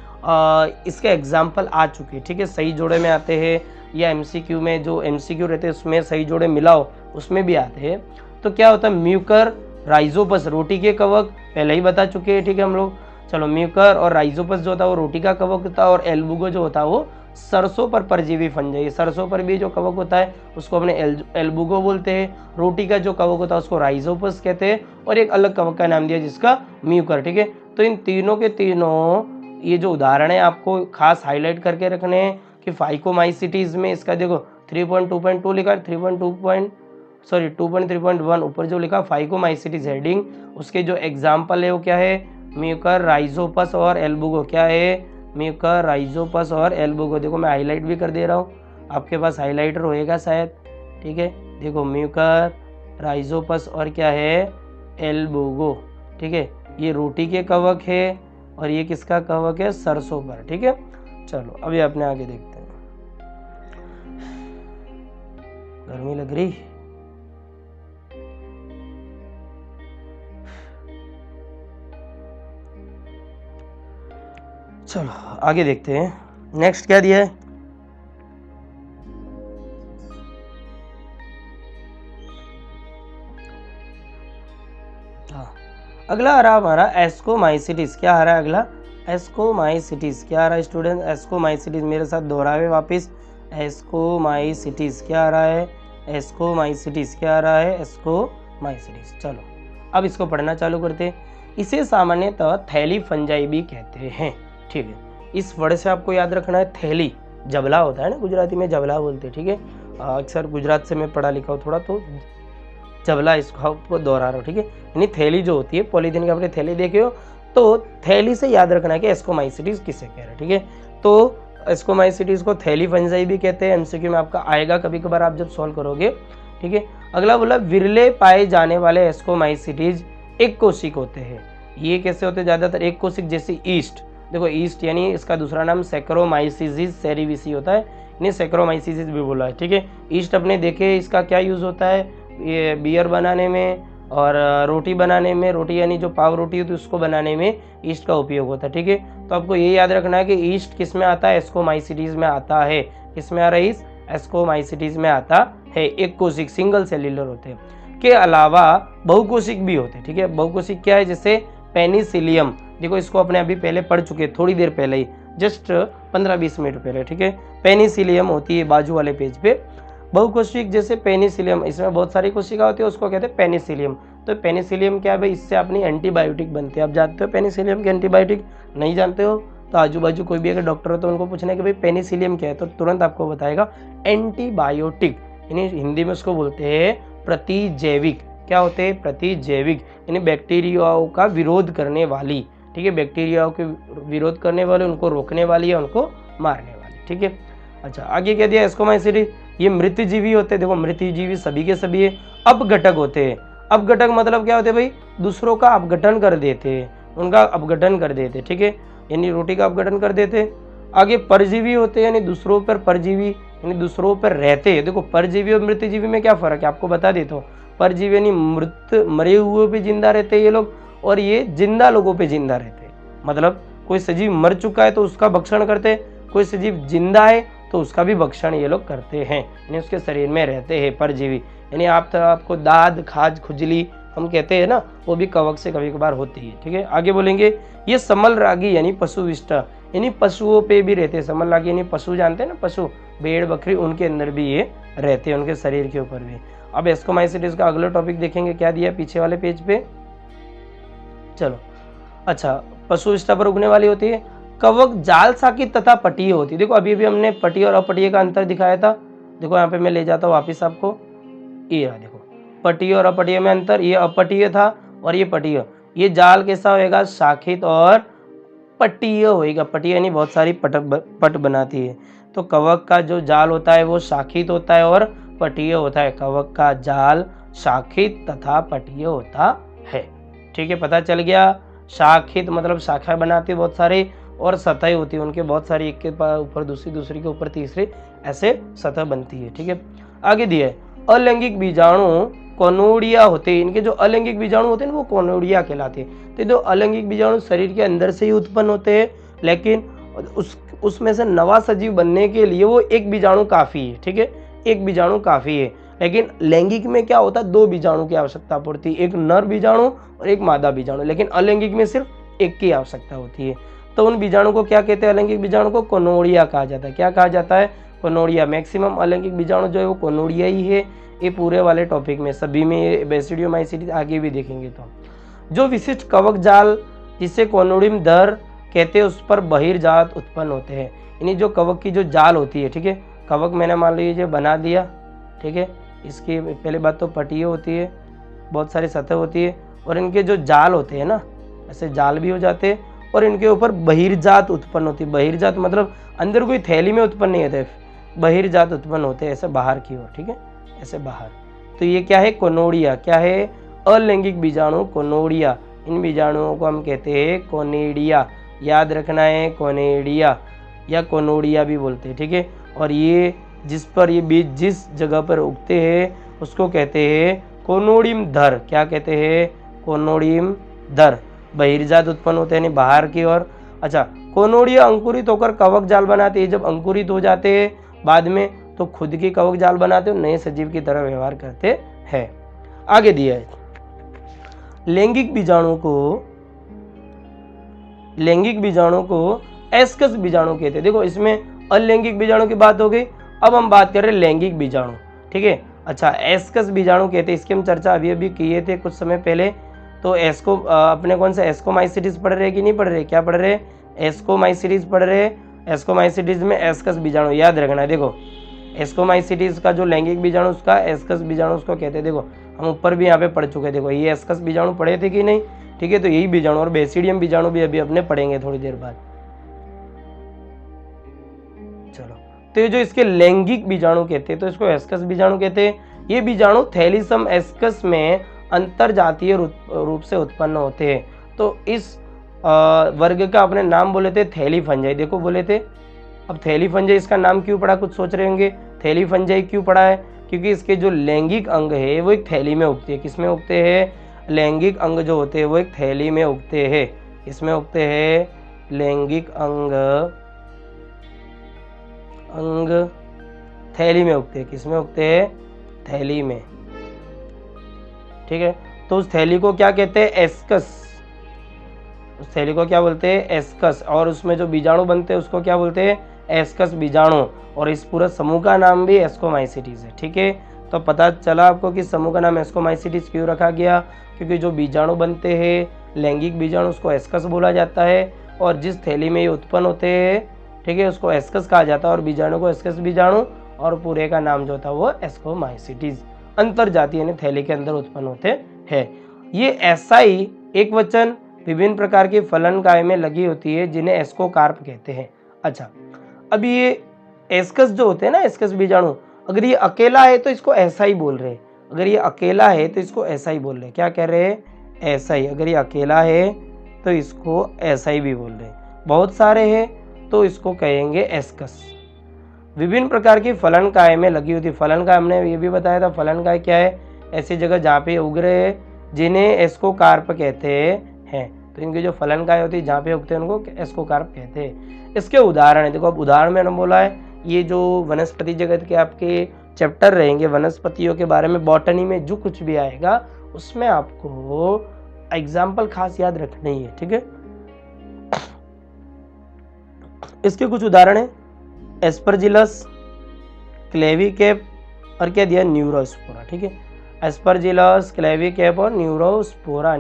इसके एग्जाम्पल आ चुके हैं, ठीक है। सही जोड़े में आते हैं या एमसीक्यू में, जो एमसीक्यू रहते हैं उसमें सही जोड़े मिलाओ उसमें भी आते हैं। तो क्या होता है, म्यूकर, राइजोपस रोटी के कवक पहले ही बता चुके हैं, ठीक है हम लोग। चलो म्यूकर और राइजोपस जो होता है वो रोटी का कवक होता है, और एल्बुगो जो होता है वो सरसों पर परजीवी फंजाई, सरसों पर भी जो कवक होता है उसको अपने एल्बुगो बोलते हैं। रोटी का जो कवक होता है उसको राइजोपस कहते हैं, और एक अलग कवक का नाम दिया जिसका म्यूकर, ठीक है। तो इन तीनों के तीनों ये जो उदाहरण है आपको खास हाईलाइट करके रखने हैं कि फाइकोमाइसिटीज में इसका देखो 3.2.2 लिखा है, 2.3.1 ऊपर जो लिखा फाइकोमाइसिटीज हेडिंग, उसके जो एग्जाम्पल है वो क्या है, म्यूकर, राइजोपस और एल्बुगो। क्या है, म्यूकर, राइजोपस और एल्बुगो। देखो मैं हाईलाइट भी कर दे रहा हूँ, आपके पास हाईलाइटर होएगा शायद, ठीक है। देखो म्यूकर, राइजोपस और क्या है, एल्बुगो, ठीक है। ये रोटी के कवक है और ये किसका कवक है, सरसों पर, ठीक है। चलो अभी अपने आगे देखते हैं, गर्मी लग रही, चलो आगे देखते हैं। नेक्स्ट क्या दिया है, अगला आ रहा हमारा एस्कोमाइसिटीज। क्या आ रहा है अगला, एस्कोमाइसिटीज। क्या आ रहा है स्टूडेंट, एस्कोमाइसिटीज, मेरे साथ दोहरावे वापस, एस्कोमाइसिटीज। क्या आ रहा है, एस्कोमाइसिटीज। क्या आ रहा है, एस्कोमाइसिटीज। चलो अब इसको पढ़ना चालू करते हैं। इसे सामान्यतः थैली फंजाई भी कहते हैं, ठीक है। इस वर्ड से आपको याद रखना है, थैली जबला होता है ना, गुजराती में जबला बोलते हैं, ठीक है। अक्सर गुजरात से मैं पढ़ा लिखा हूँ थोड़ा, तो जबला इसको आपको दोहरा रहा हूँ, ठीक है। यानी थैली जो होती है, पॉलीथीन की आपने थैली देखे हो, तो थैली से याद रखना है कि एस्कोमाइसिटीज किसे कह रहे हैं, ठीक है। तो एस्कोमाइसिटीज को थैली फंजाई भी कहते हैं, एमसीक्यू में आपका आएगा कभी कभार आप जब सॉल्व करोगे, ठीक है। अगला बोला विरले पाए जाने वाले एस्कोमाइसिटीज एक कोशिक होते हैं। ये कैसे होते हैं, ज्यादातर एक कोशिक, जैसे ईस्ट। देखो ईस्ट यानी इसका दूसरा नाम सैक्रोमाइसिस सेरिविसी होता है, इन्हें सैक्रोमाइसिस भी बोला है, ठीक है। ईस्ट अपने देखे इसका क्या यूज होता है, ये बियर बनाने में और रोटी बनाने में, रोटी यानी जो पाव रोटी होती है उसको बनाने में ईस्ट का उपयोग होता है, ठीक है। तो आपको ये याद रखना है कि ईस्ट किस में आता है, एस्कोमाइसिटीज में आता है। किस में आ रहा है, एस्कोमाइसिटीज में आता है। एक कोशिक, सिंगल सेल्यूलर होते हैं। के अलावा बहुकोशिक भी होते हैं, ठीक है। बहुकोशिक क्या है, जैसे पेनिसिलियम, देखो इसको अपने अभी पहले पढ़ चुके, थोड़ी देर पहले ही, जस्ट 15-20 मिनट पहले, ठीक है। पेनिसिलियम होती है बाजू वाले पेज पे। बहुकोशिक जैसे पेनिसिलियम, इसमें बहुत सारी कोशिका होती है, उसको कहते हैं पेनिसिलियम। तो पेनिसिलियम क्या है भाई, इससे अपनी एंटीबायोटिक बनती है। आप जानते हो पेनिसिलियम की एंटीबायोटिक? नहीं जानते हो तो आजू बाजू कोई भी अगर डॉक्टर हो तो उनको पूछना है कि भाई पेनिसिलियम क्या है, तो तुरंत आपको बताएगा एंटीबायोटिक, यानी हिंदी में उसको बोलते हैं प्रतिजैविक। क्या होते हैं? प्रतिजैविक, यानी बैक्टीरियाओं का विरोध करने वाली, ठीक है। बैक्टीरियाओं के विरोध करने वाले, उनको रोकने वाली या उनको मारने वाली, ठीक है। अच्छा, आगे क्या दिया, एस्कोमाइसिटी, ये मृतजीवी होते हैं। देखो मृतजीवी सभी के सभी है। अपघटक होते हैं। अपघटक मतलब क्या होते हैं भाई, दूसरों का अपघटन कर देते हैं, उनका अपघटन कर देते, ठीक है, यानी रोटी का अपघटन कर देते। आगे परजीवी होते हैं, यानी दूसरों पर परजीवी, यानी दूसरों पर रहते हैं। देखो परजीवी और मृतजीवी में क्या फर्क है आपको बता देता हूँ। परजीवी यानी मरे हुए पे जिंदा रहते हैं ये लोग, और ये जिंदा लोगों पे जिंदा रहते हैं। मतलब कोई सजीव मर चुका है तो उसका भक्षण करते हैं, कोई सजीव जिंदा है तो उसका भी भक्षण ये लोग करते हैं, यानी उसके शरीर में रहते हैं परजीवी। यानी आपको दाद, खाज, खुजली हम कहते हैं ना, वो भी कवक से कभी कभार होती है, ठीक है। आगे बोलेंगे ये समलरागी यानी पशुविष्ट, यानी पशुओं पे भी रहते हैं। समलरागी यानी पशु, जानते हैं ना, पशु, भेड़ बकरी, उनके अंदर भी ये रहते हैं, उनके शरीर के ऊपर भी। अब एस्कोमाइसिटीज का अगला टॉपिक देखेंगे, क्या दिया पीछे वाले पेज पे, चलो। अच्छा, पशुविष्टा पर उगने वाली होती है। कवक जाल साकित तथा पटीय होती है। देखो अभी भी हमने पटीय और अपटीय का अंतर दिखाया था। देखो यहाँ पे मैं ले जाता हूँ वापिस आपको, ये रहा, देखो पटीय और अपटीय में अंतर, ये अपटीय था और ये पटीय। ये जाल कैसा होएगा, शाखित और पटीय होएगा। पटीय यानी बहुत सारी पट बनाती है। तो कवक का जो जाल होता है वो शाखित होता है और पटीय होता है। कवक का जाल शाखित तथा पटीय होता है, ठीक है, पता चल गया। शाखित मतलब शाखा बनाते बहुत सारे, और सतह होती है उनके बहुत सारी, एक के ऊपर दूसरी, दूसरी के ऊपर तीसरी, ऐसे सतह बनती है, ठीक है। आगे दिया है अलैंगिक बीजाणु कोनोडिया होते हैं। इनके जो अलैंगिक बीजाणु होते हैं ना वो कोनोडिया कहलाते हैं। तो जो अलैंगिक बीजाणु शरीर के अंदर से ही उत्पन्न होते हैं, लेकिन उसमें से नवा सजीव बनने के लिए वो एक बीजाणु काफी है, ठीक है, एक बीजाणु काफी है। लेकिन लैंगिक में क्या होता है, दो बीजाणु की आवश्यकता पड़ती है, एक नर बीजाणु और एक मादा बीजाणु। लेकिन अलैंगिक में सिर्फ एक की आवश्यकता होती है। तो उन बीजाणु को क्या कहते हैं, अलैंगिक बीजाणु को कोनोडिया कहा जाता है। क्या कहा जाता है, कोनोडिया। मैक्सिमम अलैंगिक बीजाणु जो है वो कोनोडिया ही है। ये पूरे वाले टॉपिक में सभी में, ये बेसिडियोमाइसीटी आगे भी देखेंगे। तो जो विशिष्ट कवक जाल जिसे कोनोडियम दर कहते हैं, उस पर बहिर्जात उत्पन्न होते हैं। यानी जो कवक की जो जाल होती है, ठीक है, कवक मैंने मान लीजिए बना दिया, ठीक है, इसकी पहले बात तो पटीय होती है, बहुत सारी सतह होती है, और इनके जो जाल होते हैं ना, ऐसे जाल भी हो जाते हैं, और इनके ऊपर बहिर्जात उत्पन्न होती है। बहिर्जात मतलब अंदर कोई थैली में उत्पन्न नहीं होते, बहिर्जात उत्पन्न होते हैं ऐसे बाहर की ओर, ठीक है, ऐसे बाहर। तो ये क्या है, कोनोडिया। क्या है, अलैंगिक बीजाणु कोनोडिया। इन बीजाणुओं को हम कहते हैं कोनेडिया, याद रखना है, कोनेडिया या कोनोडिया भी बोलते हैं, ठीक है। और ये जिस पर ये बीज जिस जगह पर उगते हैं उसको कहते हैं कोनोडियम धर। क्या कहते हैं, कोनोडियम धर। बहिर्जात उत्पन्न होते हैं यानी बाहर की ओर। अच्छा, कोनोडिया अंकुरित होकर कवक जाल बनाते हैं। जब अंकुरित हो जाते हैं बाद में तो खुद की कवक जाल बनाते हैं, नए सजीव की तरह व्यवहार करते हैं। आगे दिया है लैंगिक बीजाणु को एस्कस बीजाणु कहते हैं। देखो इसमें अलैंगिक बीजाणु की बात हो गई, अब हम बात कर रहे हैं लैंगिक बीजाणु, ठीक है। अच्छा, एस्कस बीजाणु कहते हैं, इसकी हम चर्चा अभी किए थे कुछ समय पहले। तो एस्को अपने कौन सा एस्कोमाइसिटीज पढ़ रहे हैं कि नहीं पढ़ रहे, क्या पढ़ रहे हैं, एस्कोमाइसिटीज पढ़ रहे हैं। एस्कोमाइसिटीज में एस्कस बीजाणु याद रखना है। देखो एस्कोमाइसिटीज का जो लैंगिक बीजाणु उसका एस्कस बीजाणु उसको कहते हैं। देखो हम ऊपर भी यहाँ पे पढ़ चुके हैं, देखो ये एस्कस बीजाणु पढ़े थे कि नहीं, ठीक है। तो यही बीजाणु और बेसिडियम बीजाणु भी अभी अपने पढ़ेंगे थोड़ी देर बाद। चलो, तो ये जो इसके लैंगिक बीजाणु कहते हैं तो इसको एस्कस बीजाणु कहते हैं। ये बीजाणु थैलीसम एस्कस में अंतर जातीय रूप से उत्पन्न होते हैं। तो इस वर्ग का अपने नाम बोले थे थैली फंजाई। देखो बोले थे, अब थैली फंजाई इसका नाम क्यों पड़ा, कुछ सोच रहे होंगे थैली फंजाई क्यों पड़ा है, क्योंकि इसके जो लैंगिक अंग है वो एक थैली में उगते हैं। किसमें उगते हैं, लैंगिक अंग जो होते हैं वो एक थैली में उगते हैं। इसमें उगते हैं लैंगिक अंग थैली में उगते हैं। किसमें उगते हैं, थैली में, ठीक है। तो उस थैली को क्या कहते हैं? एस्कस। उस थैली को क्या बोलते हैं? एस्कस। और उसमें जो बीजाणु बनते हैं उसको क्या बोलते हैं? एस्कस बीजाणु। और इस पूरा समूह का नाम भी एस्कोमाइसिटीज है, ठीक है। तो पता चला आपको कि समूह का नाम एस्कोमाइसिटीज क्यों रखा गया? क्योंकि जो बीजाणु बनते हैं लैंगिक बीजाणु उसको एस्कस बोला जाता है, और जिस थैली में ये उत्पन्न होते हैं, ठीक है, उसको एस्कस कहा जाता है, और बीजाणु को एस्कस बीजाणु, और पूरे का नाम जो था वो एस्कोमाइसिटीज, अंतर जाति यानी थैली के अंदर उत्पन्न होते हैं। ये एसाई एक वचन विभिन्न प्रकार की फलनकाय में लगी होती है जिन्हें एस्कोकार्प कहते हैं। अच्छा, अब ये एस्कस जो होते हैं ना, एस्कस बीजाणु, अगर ये अकेला है तो इसको ऐसा ही बोल रहे हैं। अगर ये अकेला है तो इसको ऐसा ही बोल रहे हैं। क्या कह रहे हैं? ऐसा ही। अगर ये अकेला है तो इसको ऐसा ही भी बोल रहे हैं। बहुत सारे हैं तो इसको कहेंगे एस्कस। विभिन्न प्रकार की फलनकाय में लगी होती। फलनकाय हमने ये भी बताया था, फलनकाय क्या है? ऐसी जगह जहाँ पे उग रहे हैं जिन्हें एस्कोकार्प कहते हैं। तो इनकी जो फलनकाय होती है जहाँ पे उगते हैं उनको एस्कोकार्प कहते हैं। इसके उदाहरण है, देखो अब उदाहरण में हमने बोला है, ये जो वनस्पति जगत के आपके चैप्टर रहेंगे वनस्पतियों के बारे में, बॉटनी में जो कुछ भी आएगा उसमें आपको एग्जाम्पल खास याद रखना ही है, ठीक है। इसके कुछ उदाहरण है, एस्परजिलस, क्लेविकैप, और क्या दिया? न्यूरोस्पोरा, ठीक है। एस्परजिलस, क्लेविकैप और न्यूरोस्पोरा,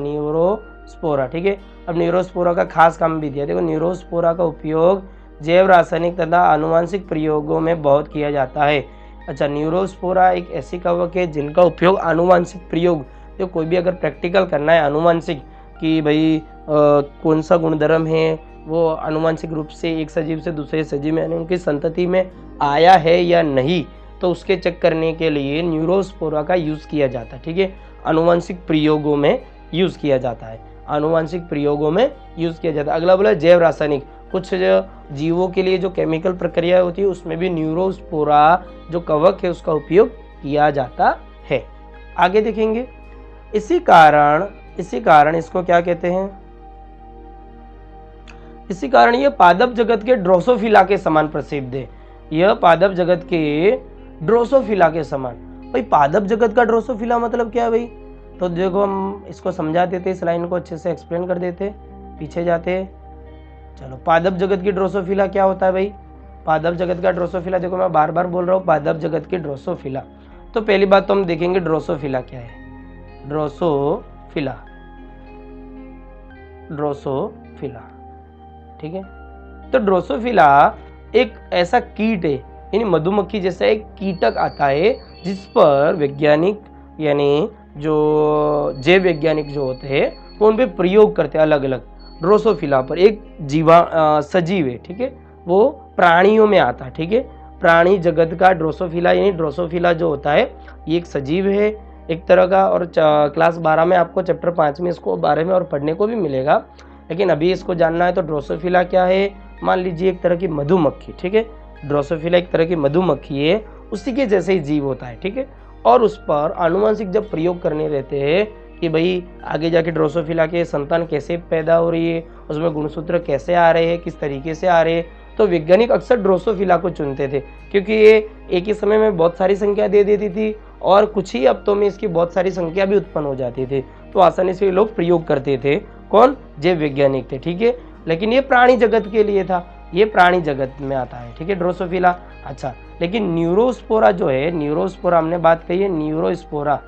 ठीक है। अब न्यूरोस्पोरा का खास काम भी दिया। देखो, न्यूरोस्पोरा का उपयोग जैव रासायनिक तथा आनुवंशिक प्रयोगों में बहुत किया जाता है। अच्छा, न्यूरोस्पोरा एक ऐसी कवक है जिनका उपयोग आनुवंशिक प्रयोग, तो कोई भी अगर प्रैक्टिकल करना है आनुवंशिक कि भाई कौन सा गुणधर्म है वो आनुवंशिक रूप से एक सजीव से दूसरे सजीव में यानी उनकी संतति में आया है या नहीं, तो उसके चेक करने के लिए न्यूरोस्पोरा का यूज़ किया जाता है, ठीक है। आनुवंशिक प्रयोगों में यूज़ किया जाता है, आनुवंशिक प्रयोगों में यूज़ किया जाता है। अगला बोला जैव रासायनिक, कुछ जीवों के लिए जो केमिकल प्रक्रिया होती है उसमें भी न्यूरोस्पोरा जो कवक है उसका उपयोग किया जाता है। आगे देखेंगे, इसी कारण इसको क्या कहते हैं? इसी कारण यह पादप जगत के ड्रोसोफिला के समान प्रसिद्ध है। यह पादप जगत के ड्रोसोफिला के समान। भाई पादप जगत का ड्रोसोफिला मतलब क्या है भाई? तो देखो हम इसको समझा देते, इस लाइन को अच्छे से एक्सप्लेन कर देते, पीछे जाते। चलो, पादप जगत की ड्रोसोफिला क्या होता है भाई? पादप जगत का ड्रोसोफिला, देखो मैं बार बार बोल रहा हूँ पादप जगत की ड्रोसोफिला। तो पहली बात तो हम देखेंगे ड्रोसोफिला क्या है। ड्रोसोफिला, ठीक है। तो ड्रोसोफिला एक ऐसा कीट है, यानी मधुमक्खी जैसा एक कीटक आता है जिस पर वैज्ञानिक यानी जो जैव वैज्ञानिक जो होते हैं वो उन पे प्रयोग करते हैं अलग अलग। ड्रोसोफिला पर एक सजीव है, ठीक है, वो प्राणियों में आता है, ठीक है। प्राणी जगत का ड्रोसोफिला यानी ड्रोसोफिला जो होता है ये एक सजीव है एक तरह का, और क्लास 12 में आपको चैप्टर 5 में इसको बारे में और पढ़ने को भी मिलेगा, लेकिन अभी इसको जानना है। तो ड्रोसोफिला क्या है? मान लीजिए एक तरह की मधुमक्खी, ठीक है। ड्रोसोफिला एक तरह की मधुमक्खी है, उसी के जैसे ही जीव होता है, ठीक है। और उस पर आनुवंशिक जब प्रयोग करने रहते हैं कि भाई आगे जाके ड्रोसोफिला के संतान कैसे पैदा हो रही है, उसमें गुणसूत्र कैसे आ रहे हैं, किस तरीके से आ रहे हैं, तो वैज्ञानिक अक्सर ड्रोसोफिला को चुनते थे क्योंकि ये एक ही समय में बहुत सारी संख्या दे देती थी और कुछ ही हफ्तों में इसकी बहुत सारी संख्या भी उत्पन्न हो जाती थी, तो आसानी से लोग प्रयोग करते थे। कौन? जैव वैज्ञानिक थे, ठीक है। लेकिन ये प्राणी जगत के लिए था, ये प्राणी जगत में आता है, ठीक है, ड्रोसोफिला। अच्छा, लेकिन न्यूरोस्पोरा जो है, न्यूरोस्पोरा हमने बात कही है, न्यूरोस्पोरा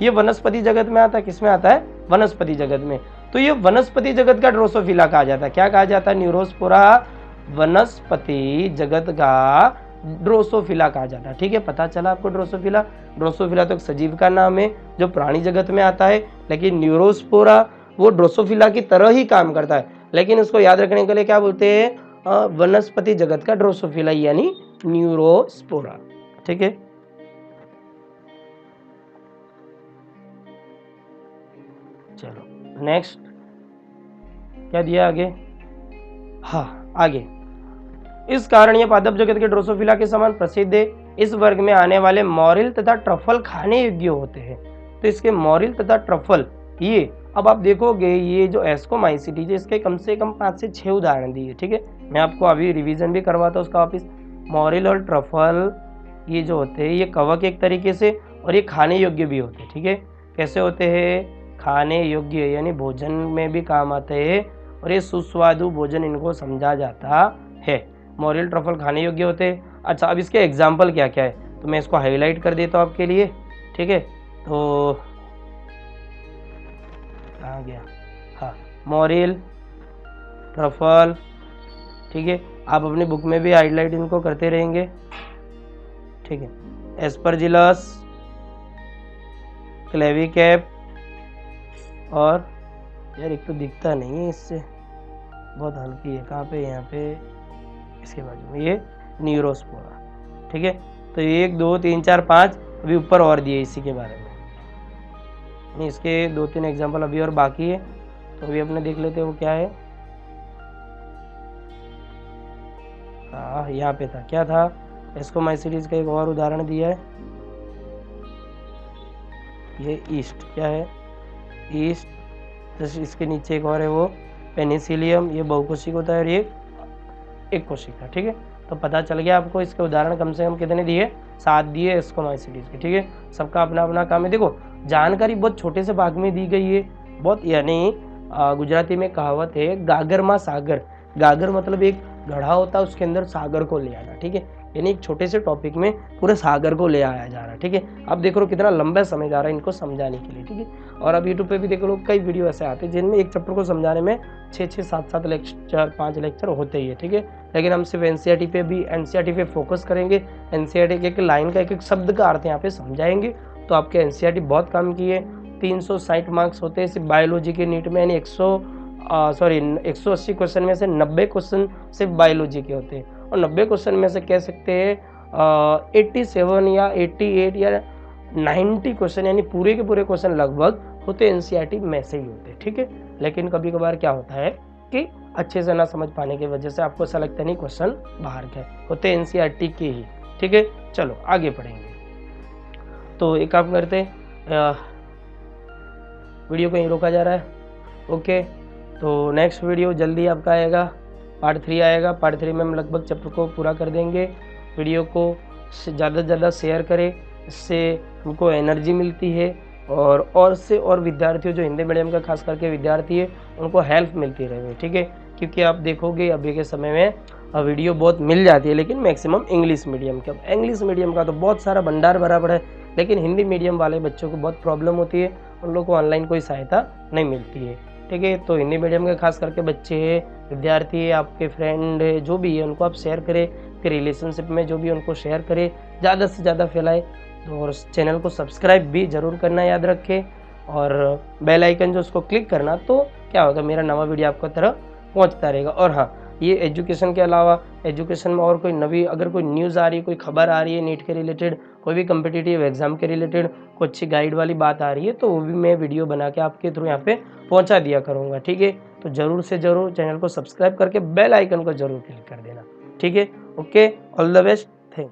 ये वनस्पति जगत में आता है। किस में आता है? वनस्पति जगत में। तो ये वनस्पति जगत का ड्रोसोफिला कहा जाता है। क्या कहा जाता है? न्यूरोस्पोरा वनस्पति जगत का ड्रोसोफिला कहा जाता है, ठीक है। पता चला आपको ड्रोसोफिला? ड्रोसोफिला तो एक सजीव का नाम है जो प्राणी जगत में आता है, लेकिन न्यूरोस्पोरा वो ड्रोसोफिला की तरह ही काम करता है, लेकिन उसको याद रखने के लिए क्या बोलते हैं? वनस्पति जगत का ड्रोसोफिला यानी न्यूरोस्पोरा, ठीक है। चलो नेक्स्ट क्या दिया आगे? हाँ, आगे इस कारण यह पादप जगत के ड्रोसोफिला के समान प्रसिद्ध है। इस वर्ग में आने वाले मॉरिल तथा ट्रफल खाने योग्य होते हैं। तो इसके मॉरिल तथा ट्रफल, ये अब आप देखोगे ये जो एस्कोमाइसिटीज है इसके कम से कम 5 से 6 उदाहरण दिए, ठीक है। मैं आपको अभी रिवीजन भी करवाता हूँ उसका वापिस। मॉरिल और ट्रफल ये जो होते हैं ये कवक एक तरीके से, और ये खाने योग्य भी होते हैं। ठीक है, कैसे होते हैं? खाने योग्य, यानी भोजन में भी काम आते हैं, और ये सुस्वादु भोजन इनको समझा जाता है। मॉरियल ट्रफल खाने योग्य होते हैं। अच्छा, अब इसके एग्जाम्पल क्या क्या है, तो मैं इसको हाईलाइट कर देता हूँ आपके लिए। ठीक है, तो कहाँ गया? हाँ, मॉरियल ट्रफल। ठीक है, आप अपनी बुक में भी हाईलाइट इनको करते रहेंगे। ठीक है, एस्परजिलस, क्लेविकैप, और यार एक तो दिखता नहीं है इससे, बहुत हल्की है। कहाँ पे? यहाँ पे इसके बाजू में, ये न्यूरोस्पोरा। ठीक है, तो 1 2 3 4 5 अभी ऊपर और दिए इसी के बारे में, नहीं इसके 2-3 एग्जाम्पल अभी और बाकी है, तो अभी अपने देख लेते हैं वो क्या है। हाँ, यहाँ पे था, क्या था? एस्कोमाइसीडीज का एक और उदाहरण दिया है, ये ईस्ट, क्या है? ईस्ट। जैसे इसके नीचे एक और है वो पेनिसिलियम, ये बहुकोशिक होता है, और ये एक कोशिक था। ठीक है, तो पता चल गया आपको। इसके उदाहरण कम से कम कितने दिए? 7 दिए एस्कोमाइसीडीज के। ठीक है, सबका अपना अपना काम है। देखो, जानकारी बहुत छोटे से भाग में दी गई है, बहुत, यानी गुजराती में कहावत है, गागर मा सागर। गागर मतलब एक घड़ा होता है, उसके अंदर सागर को ले आना। ठीक है, यानी एक छोटे से टॉपिक में पूरे सागर को ले आया जा रहा है। ठीक है, अब देख लो कितना लंबा समय जा रहा है इनको समझाने के लिए। ठीक है, और अब यूट्यूब पे भी देख लो कई वीडियो ऐसे आते हैं जिनमें एक चैप्टर को समझाने में 6-6, 7-7 लेक्चर, 5 लेक्चर होते ही है। ठीक है, लेकिन हम सिर्फ एनसीईआरटी पे भी, एनसीईआरटी पे फोकस करेंगे। एनसीईआरटी के एक लाइन का एक एक शब्द का अर्थ यहाँ पे समझाएंगे, तो आपके एनसीईआरटी बहुत काम की है। 360 मार्क्स होते हैं सिर्फ बायोलॉजी के नीट में, यानी 180 क्वेश्चन में से 90 क्वेश्चन सिर्फ बायोलॉजी के होते हैं, और 90 क्वेश्चन में से कह सकते हैं 87 या 88 या 90 क्वेश्चन, यानी पूरे के पूरे क्वेश्चन लगभग होते एनसीईआरटी में से ही होते हैं। ठीक है, लेकिन कभी कभार क्या होता है कि अच्छे से ना समझ पाने की वजह से आपको ऐसा लगता नहीं क्वेश्चन बाहर के होते एनसीईआरटी के ही। ठीक है, चलो आगे पढ़ेंगे। तो एक काम करते हैं, वीडियो को यहीं रोका जा रहा है। ओके, तो नेक्स्ट वीडियो जल्दी आपका आएगा, पार्ट 3 आएगा। पार्ट 3 में हम लगभग चैप्टर को पूरा कर देंगे। वीडियो को ज़्यादा से ज़्यादा शेयर करें, इससे हमको एनर्जी मिलती है, और से और विद्यार्थियों जो हिंदी मीडियम का खास करके विद्यार्थी है उनको हेल्प मिलती रहे। ठीक है, क्योंकि आप देखोगे अभी के समय में वीडियो बहुत मिल जाती है, लेकिन मैक्सिमम इंग्लिश मीडियम का। इंग्लिश मीडियम का तो बहुत सारा भंडार भरा पड़ा है, लेकिन हिंदी मीडियम वाले बच्चों को बहुत प्रॉब्लम होती है, उन लोगों को ऑनलाइन कोई सहायता नहीं मिलती है। ठीक है, तो हिंदी मीडियम के खास करके बच्चे हैं, विद्यार्थी है, आपके फ्रेंड है, जो भी है उनको आप शेयर करें, फिर रिलेशनशिप में जो भी उनको शेयर करें, ज़्यादा से ज़्यादा फैलाए। और चैनल को सब्सक्राइब भी जरूर करना याद रखें, और बेल आइकन जो उसको क्लिक करना, तो क्या होगा, मेरा नवा वीडियो आपको तरह पहुंचता रहेगा। और हाँ, ये एजुकेशन के अलावा एजुकेशन में और कोई नवी अगर कोई न्यूज़ आ रही है, कोई खबर आ रही है नीट के रिलेटेड, कोई भी कम्पिटिटिव एग्जाम के रिलेटेड कोई अच्छी गाइड वाली बात आ रही है, तो वो भी मैं वीडियो बना के आपके थ्रू यहाँ पे पहुँचा दिया करूँगा। ठीक है, तो ज़रूर से ज़रूर चैनल को सब्सक्राइब करके बेल आइकन को ज़रूर क्लिक कर देना। ठीक है, ओके, ऑल द बेस्ट।